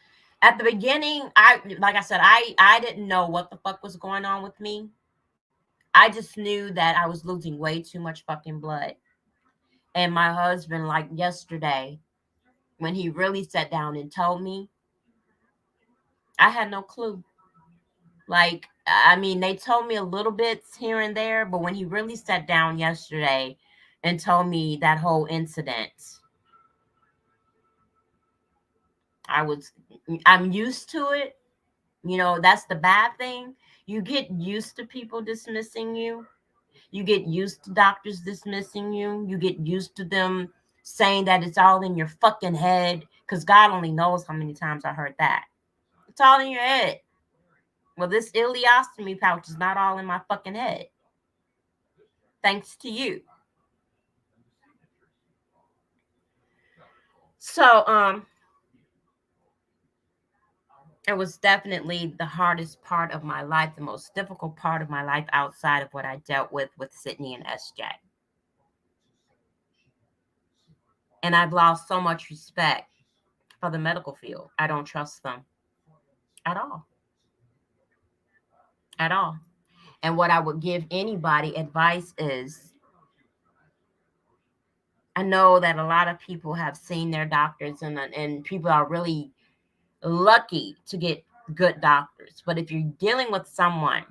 at the beginning. Like I said, I didn't know what the fuck was going on with me. I just knew that I was losing way too much fucking blood. And my husband, like yesterday, when he really sat down and told me, I had no clue. Like, I mean, they told me a little bits here and there, but when he really sat down yesterday and told me that whole incident, I was, I'm used to it. You know, that's the bad thing. You get used to people dismissing you. You get used to doctors dismissing you. You get used to them saying that it's all in your fucking head. Because God only knows how many times I heard that. It's all in your head. Well, this ileostomy pouch is not all in my fucking head. Thanks to you. So, it was definitely the hardest part of my life, the most difficult part of my life outside of what I dealt with Sydney and SJ. And I've lost so much respect for the medical field. I don't trust them at all. At all. And what I would give anybody advice is, I know that a lot of people have seen their doctors and people are really lucky to get good doctors. But if you're dealing with someone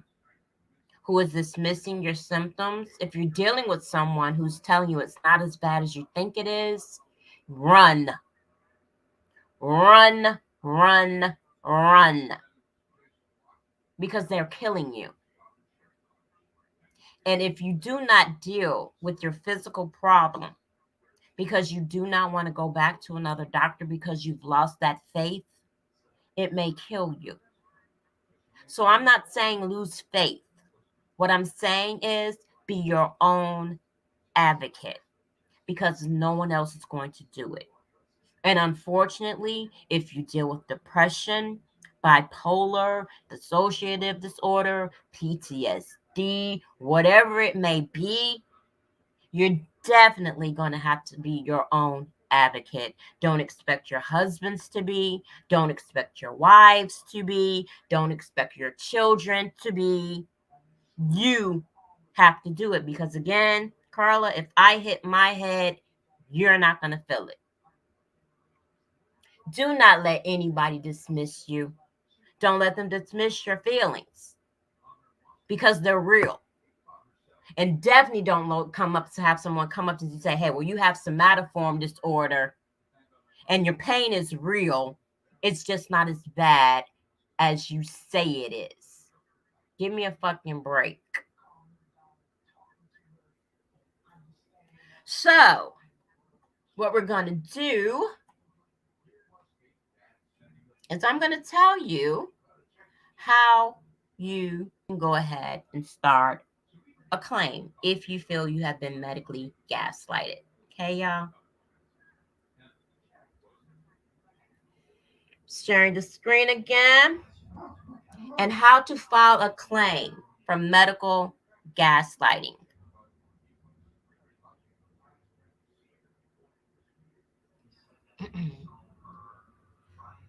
who is dismissing your symptoms, if you're dealing with someone who's telling you it's not as bad as you think it is, run, run, run, run, because they're killing you. And if you do not deal with your physical problem because you do not want to go back to another doctor because you've lost that faith, it may kill you. So I'm not saying lose faith. What I'm saying is be your own advocate because no one else is going to do it. And unfortunately, if you deal with depression, bipolar, dissociative disorder, PTSD, whatever it may be, you're definitely going to have to be your own advocate. Don't expect your husbands to be, don't expect your wives to be, don't expect your children to be. You have to do it because, again, Carla, if I hit my head, you're not going to feel it. Do not let anybody dismiss you. Don't let them dismiss your feelings because they're real. And definitely don't come up to have someone come up to you and say, hey, well, you have somatoform disorder and your pain is real. It's just not as bad as you say it is. Give me a fucking break. So, what we're going to do is I'm going to tell you how you can go ahead and start a claim if you feel you have been medically gaslighted. Okay, y'all? Sharing the screen again. And how to file a claim for medical gaslighting.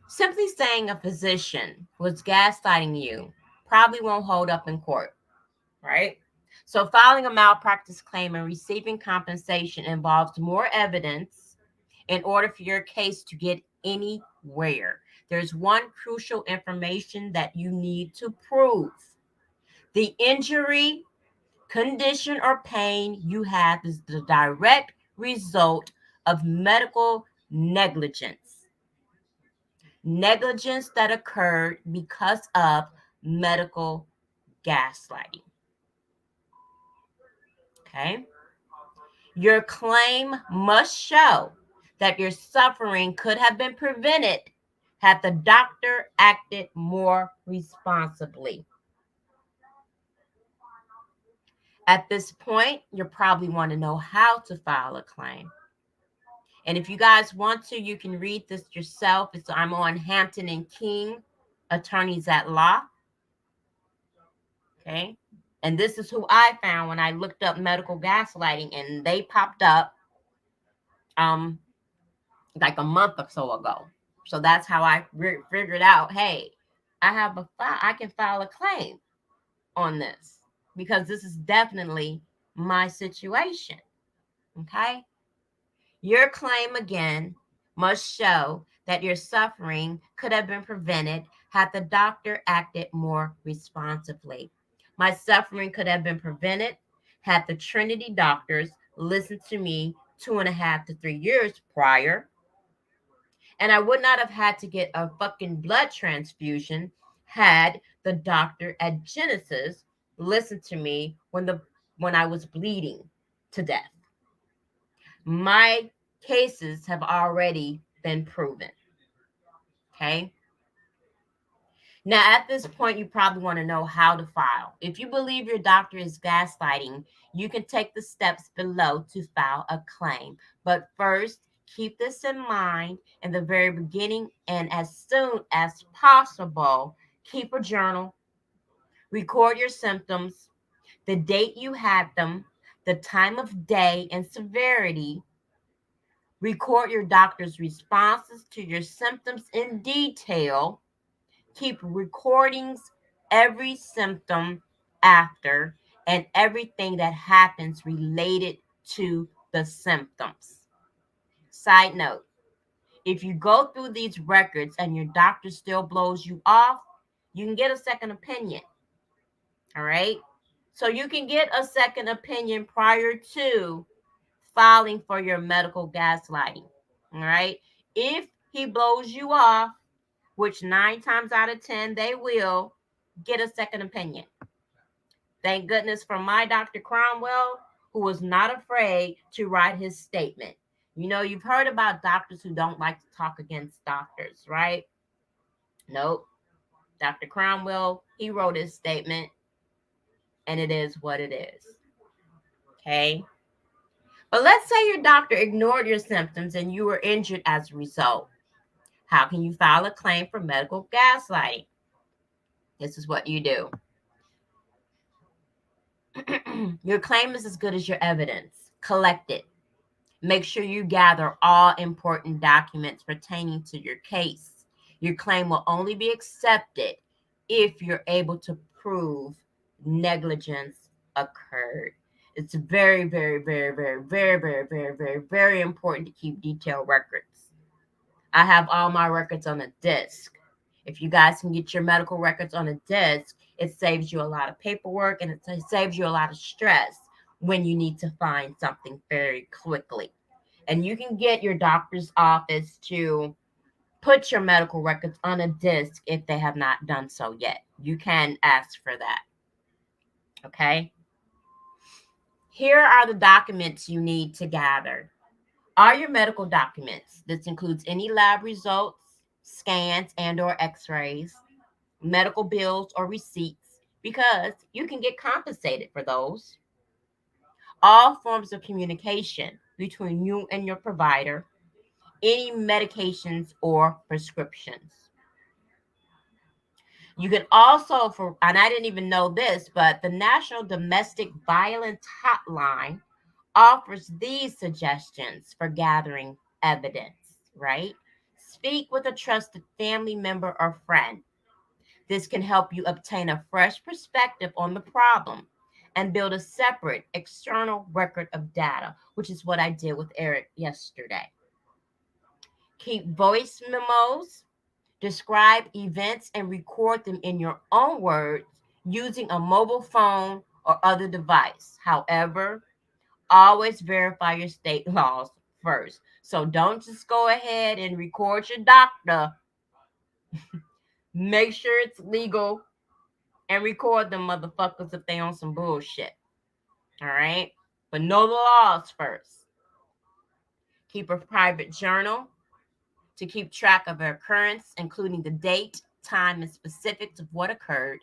Simply saying a physician was gaslighting you probably won't hold up in court, right? So filing a malpractice claim and receiving compensation involves more evidence in order for your case to get anywhere. There's one crucial information that you need to prove. The injury, condition, or pain you have is the direct result of medical negligence. Negligence that occurred because of medical gaslighting. Okay? Your claim must show that your suffering could have been prevented had the doctor acted more responsibly. At this point, you probably want to know how to file a claim. And if you guys want to, you can read this yourself. I'm on Hampton and King, Attorneys at Law. Okay. And this is who I found when I looked up medical gaslighting, and they popped up like a month or so ago. So that's how I figured out, hey, I can file a claim on this because this is definitely my situation. Okay. Your claim again must show that your suffering could have been prevented had the doctor acted more responsibly. My suffering could have been prevented had the Trinity doctors listened to me 2.5 to 3 years prior. And I would not have had to get a fucking blood transfusion had the doctor at Genesis listened to me when I was bleeding to death. My cases have already been proven. Okay. Now, at this point, you probably want to know how to file. If you believe your doctor is gaslighting, you can take the steps below to file a claim. But first, keep this in mind in the very beginning, and as soon as possible, keep a journal, record your symptoms, the date you had them, the time of day and severity. Record your doctor's responses to your symptoms in detail. Keep recordings every symptom after and everything that happens related to the symptoms. Side note, if you go through these records and your doctor still blows you off, you can get a second opinion. All right. So you can get a second opinion prior to filing for your medical gaslighting. All right. If he blows you off, which 9 times out of 10 they will, get a second opinion. Thank goodness for my Dr. Cromwell, who was not afraid to write his statement. You know, you've heard about doctors who don't like to talk against doctors, right? Nope. Dr. Cromwell, he wrote his statement, and it is what it is. Okay. But let's say your doctor ignored your symptoms and you were injured as a result. How can you file a claim for medical gaslighting? This is what you do. Your claim is as good as your evidence. Collect it. Make sure you gather all important documents pertaining to your case. Your claim will only be accepted if you're able to prove negligence occurred. It's very, very, very, very, very, very, very, very, very important to keep detailed records I have all my records on a disk. If you guys can get your medical records on a disk, it saves you a lot of paperwork and it saves you a lot of stress when you need to find something very quickly. And you can get your doctor's office to put your medical records on a disk if they have not done so yet. You can ask for that. Okay. Here are the documents you need to gather. Are your medical documents. This includes any lab results, scans, and or x-rays, medical bills or receipts, because you can get compensated for those. All forms of communication between you and your provider, any medications or prescriptions. You can also, and I didn't even know this, but the National Domestic Violence Hotline offers these suggestions for gathering evidence, right? Speak with a trusted family member or friend. This can help you obtain a fresh perspective on the problem and build a separate external record of data, which is what I did with Eric yesterday. Keep voice memos, describe events, and record them in your own words using a mobile phone or other device. However, always verify your state laws first. So don't just go ahead and record your doctor. Make sure it's legal and record them motherfuckers if they on some bullshit. All right? But know the laws first. Keep a private journal to keep track of the occurrence, including the date, time, and specifics of what occurred.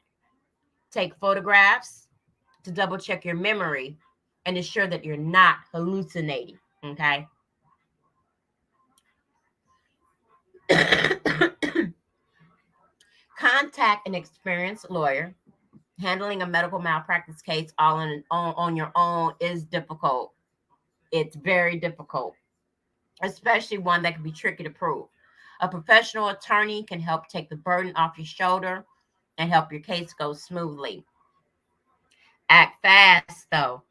Take photographs to double check your memory and ensure that you're not hallucinating. Okay? Contact an experienced lawyer. Handling a medical malpractice case all on your own is difficult. It's very difficult, especially one that can be tricky to prove. A professional attorney can help take the burden off your shoulder and help your case go smoothly. Act fast, though.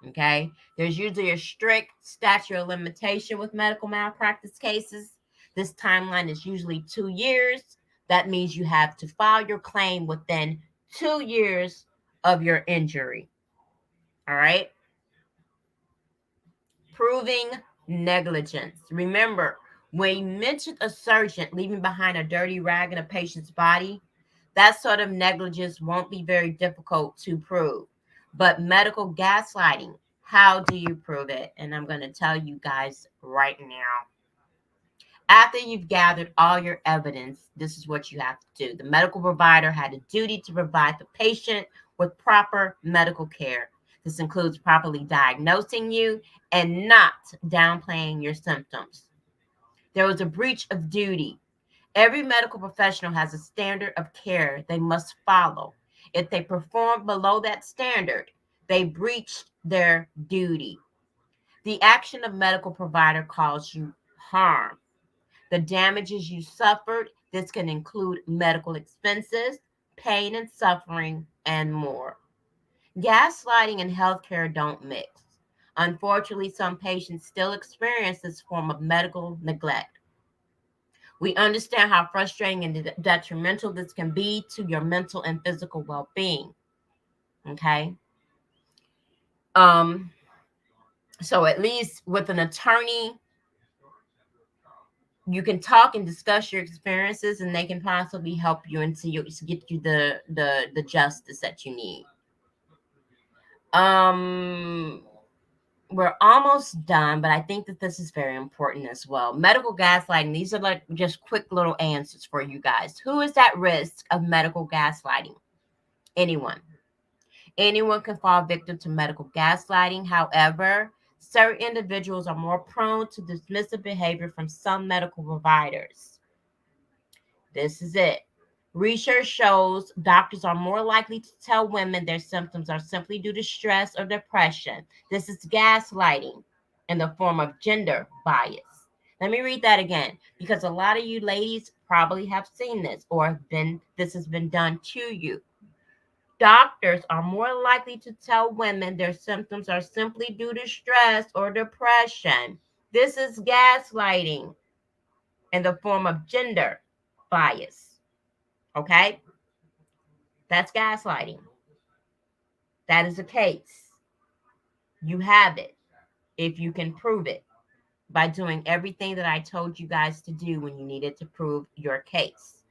Okay. There's usually a strict statute of limitation with medical malpractice cases. This timeline is usually 2 years. That means you have to file your claim within 2 years of your injury. All right. Proving negligence. Remember, when you mentioned a surgeon leaving behind a dirty rag in a patient's body, that sort of negligence won't be very difficult to prove. But medical gaslighting, how do you prove it? And I'm going to tell you guys right now. After you've gathered all your evidence, this is what you have to do. The medical provider had a duty to provide the patient with proper medical care. This includes properly diagnosing you and not downplaying your symptoms. There was a breach of duty. Every medical professional has a standard of care they must follow. If they perform below that standard, they breached their duty. The action of medical provider caused you harm. The damages you suffered, this can include medical expenses, pain and suffering, and more. Gaslighting and healthcare don't mix. Unfortunately, some patients still experience this form of medical neglect. We understand how frustrating and detrimental this can be to your mental and physical well-being. Okay. Um, so at least with an attorney, you can talk and discuss your experiences and they can possibly help you until you get you the justice that you need. Um we're almost done, but I think that this is very important as well. Medical gaslighting, these are like just quick little answers for you guys. Who is at risk of medical gaslighting? Anyone. Anyone can fall victim to medical gaslighting. However, certain individuals are more prone to dismissive behavior from some medical providers. This is it. Research shows doctors are more likely to tell women their symptoms are simply due to stress or depression. This is gaslighting in the form of gender bias. Let me read that again because a lot of you ladies probably have seen this or this has been done to you. Doctors are more likely to tell women their symptoms are simply due to stress or depression. This is gaslighting. in the form of gender bias. Okay? That's gaslighting. That is a case. You have it if you can prove it by doing everything that I told you guys to do when you needed to prove your case.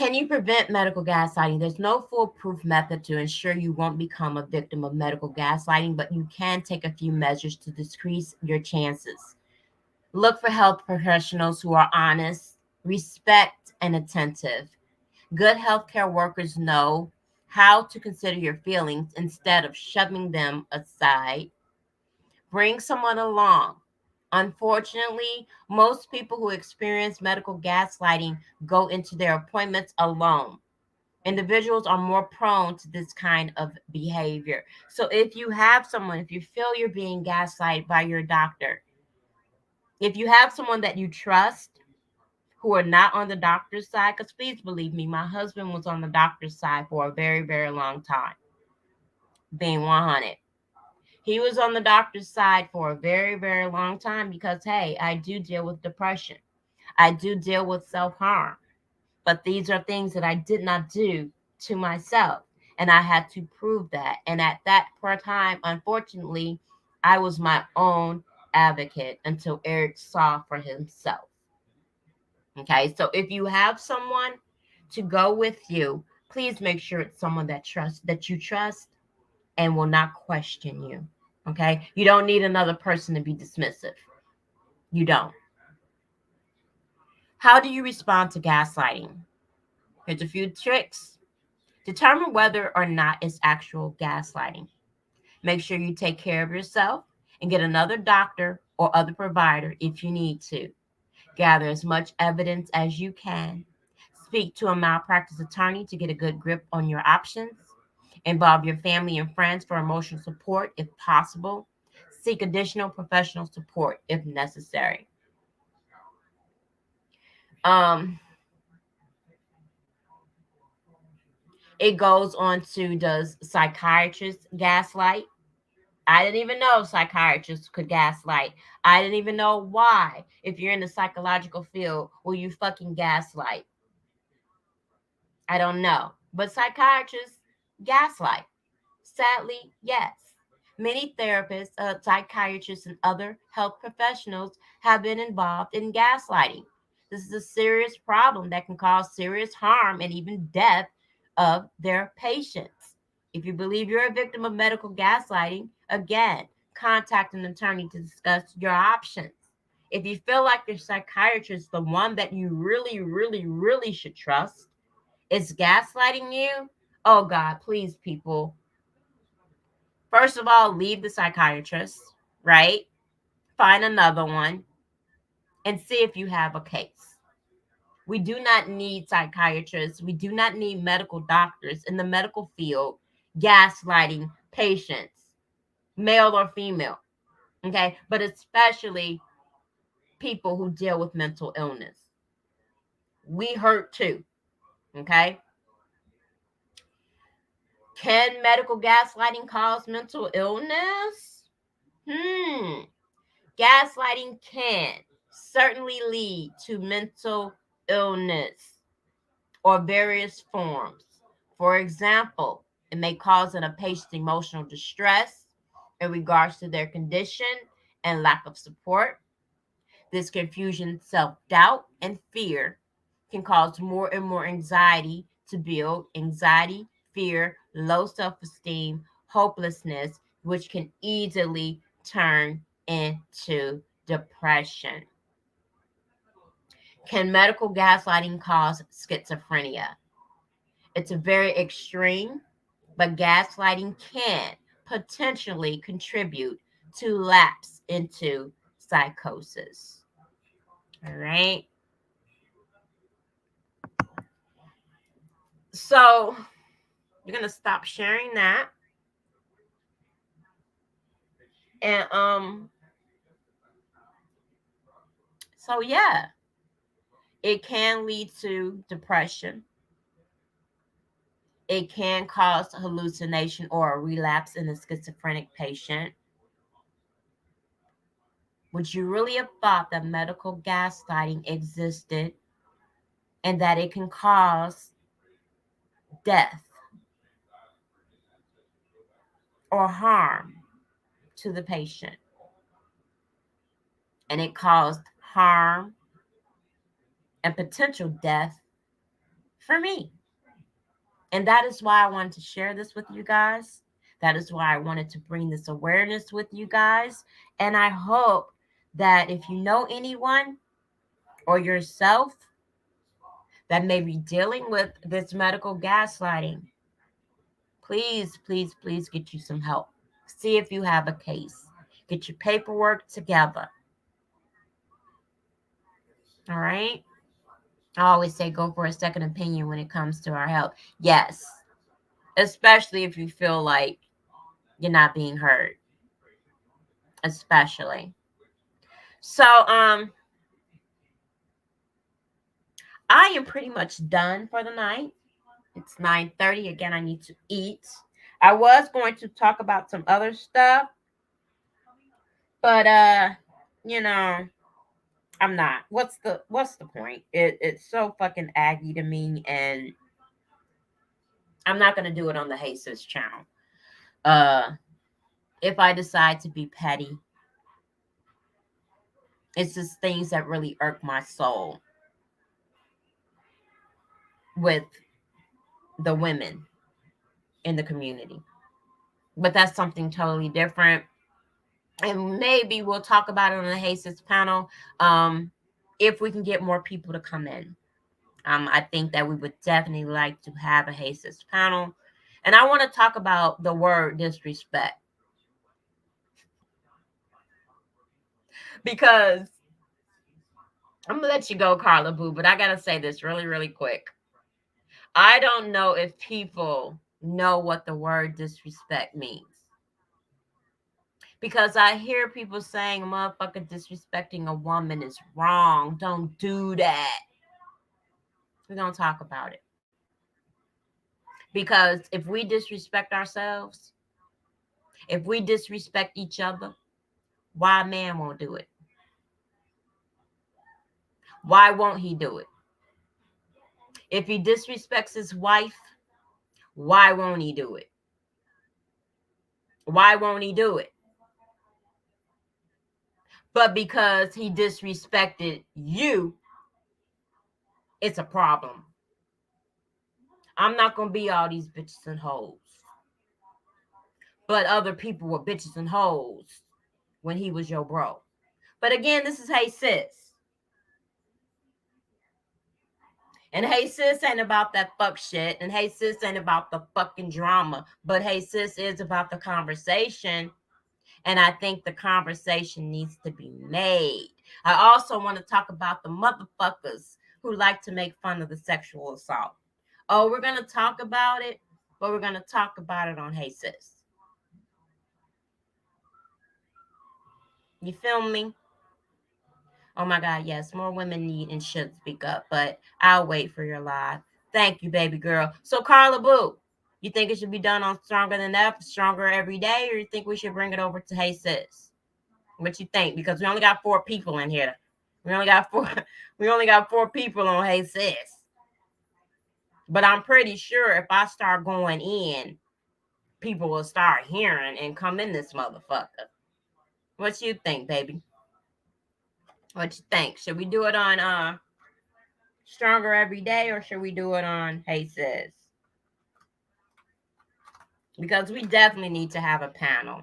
Can you prevent medical gaslighting? There's no foolproof method to ensure you won't become a victim of medical gaslighting, but you can take a few measures to decrease your chances. Look for health professionals who are honest, respect, and attentive. Good healthcare workers know how to consider your feelings instead of shoving them aside. Bring someone along. Unfortunately, most people who experience medical gaslighting go into their appointments alone. Individuals are more prone to this kind of behavior. So if you have someone, if you feel you're being gaslighted by your doctor, if you have someone that you trust who are not on the doctor's side, because please believe me, my husband was on the doctor's side for a very, very long time, being 100. He was on the doctor's side for a very, very long time because, hey, I do deal with depression. I do deal with self-harm. But these are things that I did not do to myself. And I had to prove that. And at that time, unfortunately, I was my own advocate until Eric saw for himself. Okay. So if you have someone to go with you, please make sure it's someone that you trust and will not question you. Okay. You don't need another person to be dismissive. You don't. How do you respond to gaslighting? Here's a few tricks. Determine whether or not it's actual gaslighting. Make sure you take care of yourself and get another doctor or other provider if you need to. Gather as much evidence as you can. Speak to a malpractice attorney to get a good grip on your options. Involve your family and friends for emotional support if possible. Seek additional professional support if necessary. Um, it goes on to, does psychiatrists gaslight? I didn't even know psychiatrists could gaslight. I didn't even know why. If you're in the psychological field, will you fucking gaslight? I don't know. But psychiatrists gaslight. Sadly, yes. Many therapists, psychiatrists, and other health professionals have been involved in gaslighting. This is a serious problem that can cause serious harm and even death of their patients. If you believe you're a victim of medical gaslighting, again, contact an attorney to discuss your options. If you feel like your psychiatrist, the one that you really, really, really should trust, is gaslighting you, oh God, please, people, first of all, leave the psychiatrist, right? Find another one and see if you have a case. We do not need psychiatrists. We do not need medical doctors in the medical field gaslighting patients, male or female. Okay. But especially people who deal with mental illness. We hurt too. Okay. Can medical gaslighting cause mental illness? Gaslighting can certainly lead to mental illness or various forms. For example, it may cause a patient emotional distress in regards to their condition and lack of support. This confusion, self doubt, and fear can cause more and more anxiety to build anxiety, fear, low self esteem, hopelessness, which can easily turn into depression. Can medical gaslighting cause schizophrenia? It's a very extreme, but gaslighting can potentially contribute to lapse into psychosis. All right. So you're gonna stop sharing that. And so yeah, it can lead to depression. It can cause hallucination or a relapse in a schizophrenic patient. Would you really have thought that medical gaslighting existed and that it can cause death or harm to the patient? And it caused harm and potential death for me. And that is why I wanted to share this with you guys. That is why I wanted to bring this awareness with you guys. And I hope that if you know anyone or yourself that may be dealing with this medical gaslighting, please, please, please get you some help. See if you have a case. Get your paperwork together. All right. I always say go for a second opinion when it comes to our health. Yes. Especially if you feel like you're not being heard. Especially. So I am pretty much done for the night. It's 9:30. Again, I need to eat. I was going to talk about some other stuff, but you know, I'm not. What's the point? It's so fucking aggy to me, and I'm not gonna do it on the Hey Sis channel. Uh if I decide to be petty, it's just things that really irk my soul with the women in the community. But that's something totally different. And maybe we'll talk about it on the Hey Sis panel. If we can get more people to come in. I think that we would definitely like to have a Hey Sis panel. And I want to talk about the word disrespect. Because I'm going to let you go, Carla Boo, but I got to say this really, really quick. I don't know if people know what the word disrespect means. Because I hear people saying, motherfucker, disrespecting a woman is wrong. Don't do that. We're going to talk about it. Because if we disrespect ourselves, if we disrespect each other, why a man won't do it? Why won't he do it? If he disrespects his wife, why won't he do it? Why won't he do it? But because he disrespected you, it's a problem. I'm not going to be all these bitches and hoes. But other people were bitches and hoes when he was your bro. But again, this is Hey Sis. And Hey Sis ain't about that fuck shit. And Hey Sis ain't about the fucking drama. But Hey Sis is about the conversation. And I think the conversation needs to be made. I also want to talk about the motherfuckers who like to make fun of the sexual assault. Oh, we're going to talk about it, but we're going to talk about it on Hey Sis. You feel me? Oh my God, yes, more women need and should speak up, but I'll wait for your live. Thank you, baby girl. So, Carla Boo, you think it should be done on Stronger Than Ever, Stronger Every Day, or you think we should bring it over to Hey Sis? What you think? Because we only got 4 people in here. We only got 4. We only got 4 people on Hey Sis. But I'm pretty sure if I start going in, people will start hearing and come in this motherfucker. What you think, baby? What you think? Should we do it on Stronger Every Day, or should we do it on Hey Sis? Because we definitely need to have a panel.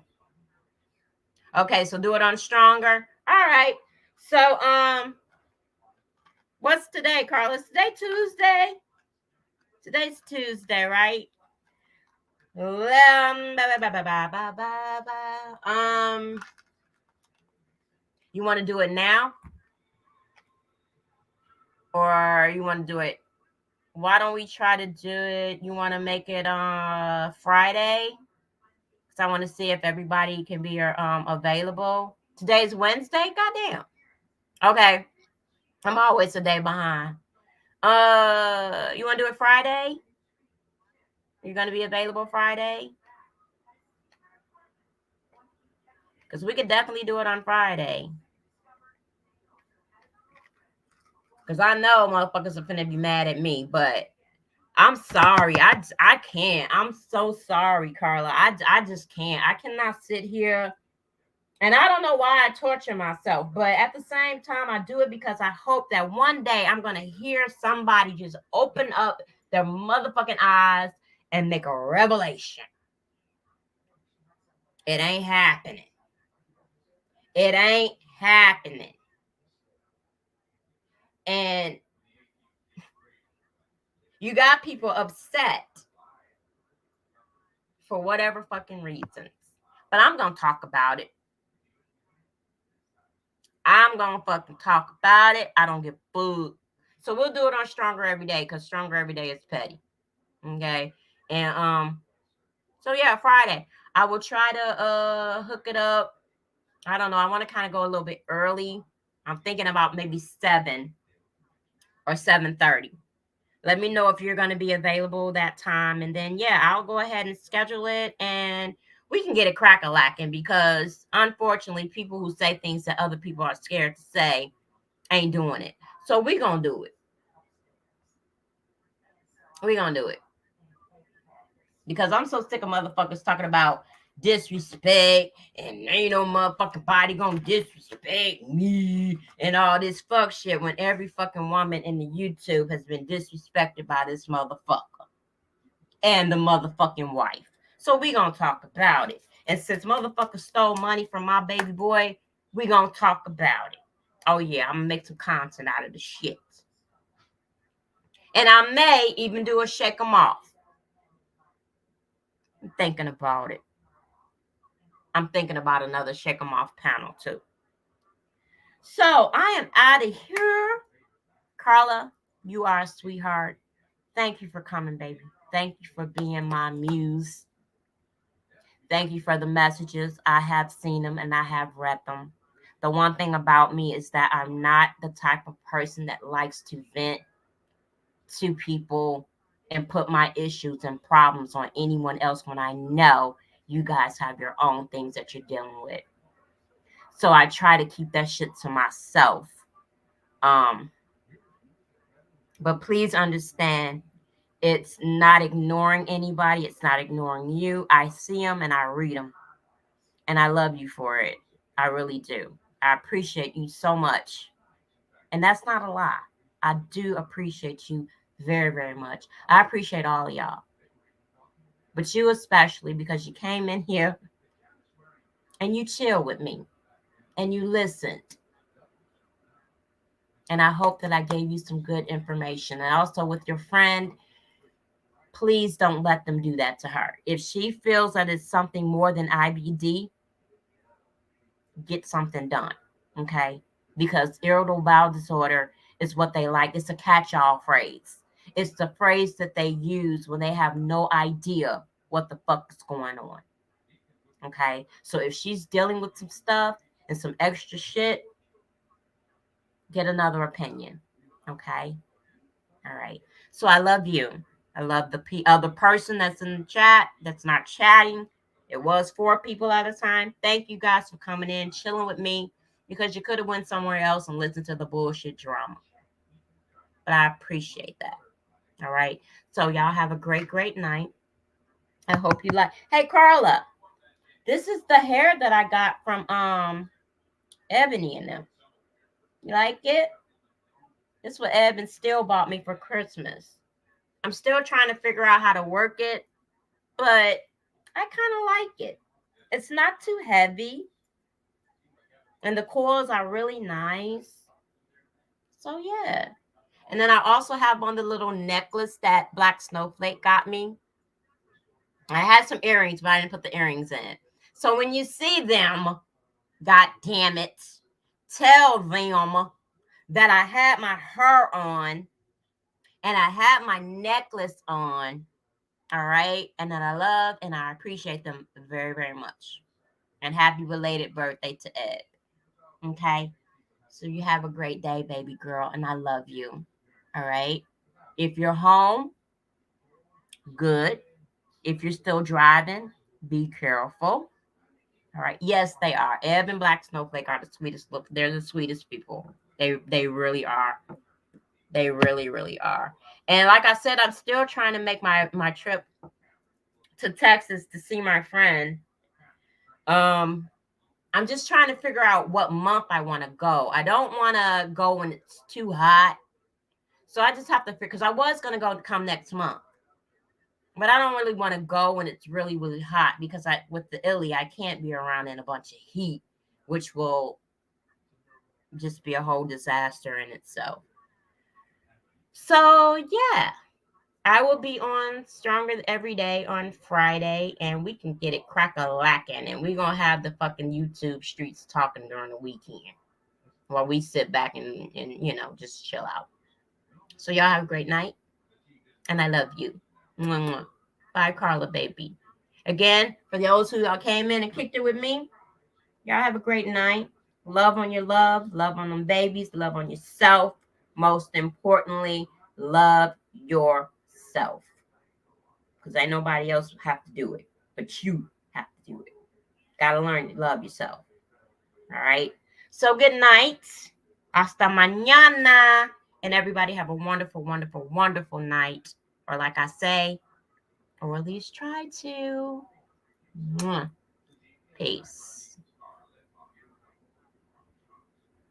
Okay, so do it on Stronger. All right. So what's today, Carlos? Today Tuesday? Today's Tuesday, right? You want to do it now? Or you want to do it? Why don't we try to do it? You want to make it Friday? Because I want to see if everybody can be available. Today's Wednesday? Goddamn. Okay. I'm always a day behind. You want to do it Friday? You're going to be available Friday? Because we could definitely do it on Friday. Because I know motherfuckers are finna be mad at me, but I'm sorry. I can't. I'm so sorry, Carla. I just can't. I cannot sit here. And I don't know why I torture myself, but at the same time, I do it because I hope that one day I'm going to hear somebody just open up their motherfucking eyes and make a revelation. It ain't happening. It ain't happening. And you got people upset for whatever fucking reasons. But I'm going to talk about it. I'm going to fucking talk about it. I don't give food. So we'll do it on Stronger Every Day because Stronger Every Day is petty. Okay. And so yeah, Friday. I will try to hook it up. I don't know. I want to kind of go a little bit early. I'm thinking about maybe 7 or 7:30. Let me know if you're going to be available that time. And then, yeah, I'll go ahead and schedule it and we can get it crack-a-lacking because, unfortunately, people who say things that other people are scared to say ain't doing it. So we're going to do it. We're going to do it. Because I'm so sick of motherfuckers talking about disrespect and ain't no motherfucking body gonna disrespect me and all this fuck shit when every fucking woman in the YouTube has been disrespected by this motherfucker and the motherfucking wife. So we gonna talk about it. And since motherfucker stole money from my baby boy, we gonna talk about it. Oh yeah, I'm gonna make some content out of the shit. And I may even do a shake 'em off. I'm thinking about it. I'm thinking about another shake 'em off panel too. So I am out of here. Carla, you are a sweetheart. Thank you for coming, baby. Thank you for being my muse. Thank you for the messages. I have seen them and I have read them. The one thing about me is that I'm not the type of person that likes to vent to people and put my issues and problems on anyone else when I know you guys have your own things that you're dealing with. So I try to keep that shit to myself. Um, but please understand, it's not ignoring anybody. It's not ignoring you. I see them and I read them. And I love you for it. I really do. I appreciate you so much. And that's not a lie. I do appreciate you very, very much. I appreciate all of y'all. But you especially because you came in here and you chill with me and you listened. And I hope that I gave you some good information. And also with your friend, please don't let them do that to her. If she feels that it's something more than IBD, get something done. Okay? Because irritable bowel disorder is what they like. It's a catch-all phrase. It's the phrase that they use when they have no idea what the fuck is going on. Okay? So if she's dealing with some stuff and some extra shit, get another opinion. Okay? All right. So I love you. I love the other person that's in the chat that's not chatting. It was 4 people at a time. Thank you guys for coming in, chilling with me, because you could have went somewhere else and listened to the bullshit drama. But I appreciate that. All right. So y'all have a great, great night. I hope you like. Hey, Carla, this is the hair that I got from Ebony and them. You like it? This is what Evan still bought me for Christmas. I'm still trying to figure out how to work it, but I kind of like it. It's not too heavy, and the coils are really nice. So yeah. And then I also have on the little necklace that Black Snowflake got me. I had some earrings, but I didn't put the earrings in. So when you see them, God damn it, tell them that I had my hair on and I had my necklace on. All right. And that I love and I appreciate them very, very much. And happy belated birthday to Ed. Okay. So you have a great day, baby girl. And I love you. All right. If you're home, good. If you're still driving, be careful. All right. Yes, they are. Ebb and Black Snowflake are the sweetest. Look, they're the sweetest people. They really are. They really, really are. And like I said, I'm still trying to make my trip to Texas to see my friend. Um, I'm just trying to figure out what month I want to go. I don't want to go when it's too hot. So I just have to figure, because I was going to go come next month. But I don't really want to go when it's really, really hot, because with the illy, I can't be around in a bunch of heat, which will just be a whole disaster in itself. So yeah, I will be on Stronger Every Day on Friday, and we can get it crack-a-lacking, and we're going to have the fucking YouTube streets talking during the weekend while we sit back and just chill out. So y'all have a great night, and I love you. Mwah, mwah. Bye, Carla, baby. Again, for those who came in and kicked it with me, y'all have a great night. Love on your love on them babies, love on yourself. Most importantly, love yourself. Because ain't nobody else have to do it, but you have to do it. Gotta learn to love yourself. All right. So good night. Hasta mañana. And everybody have a wonderful, wonderful, wonderful night. Or like I say, or at least try to. Peace.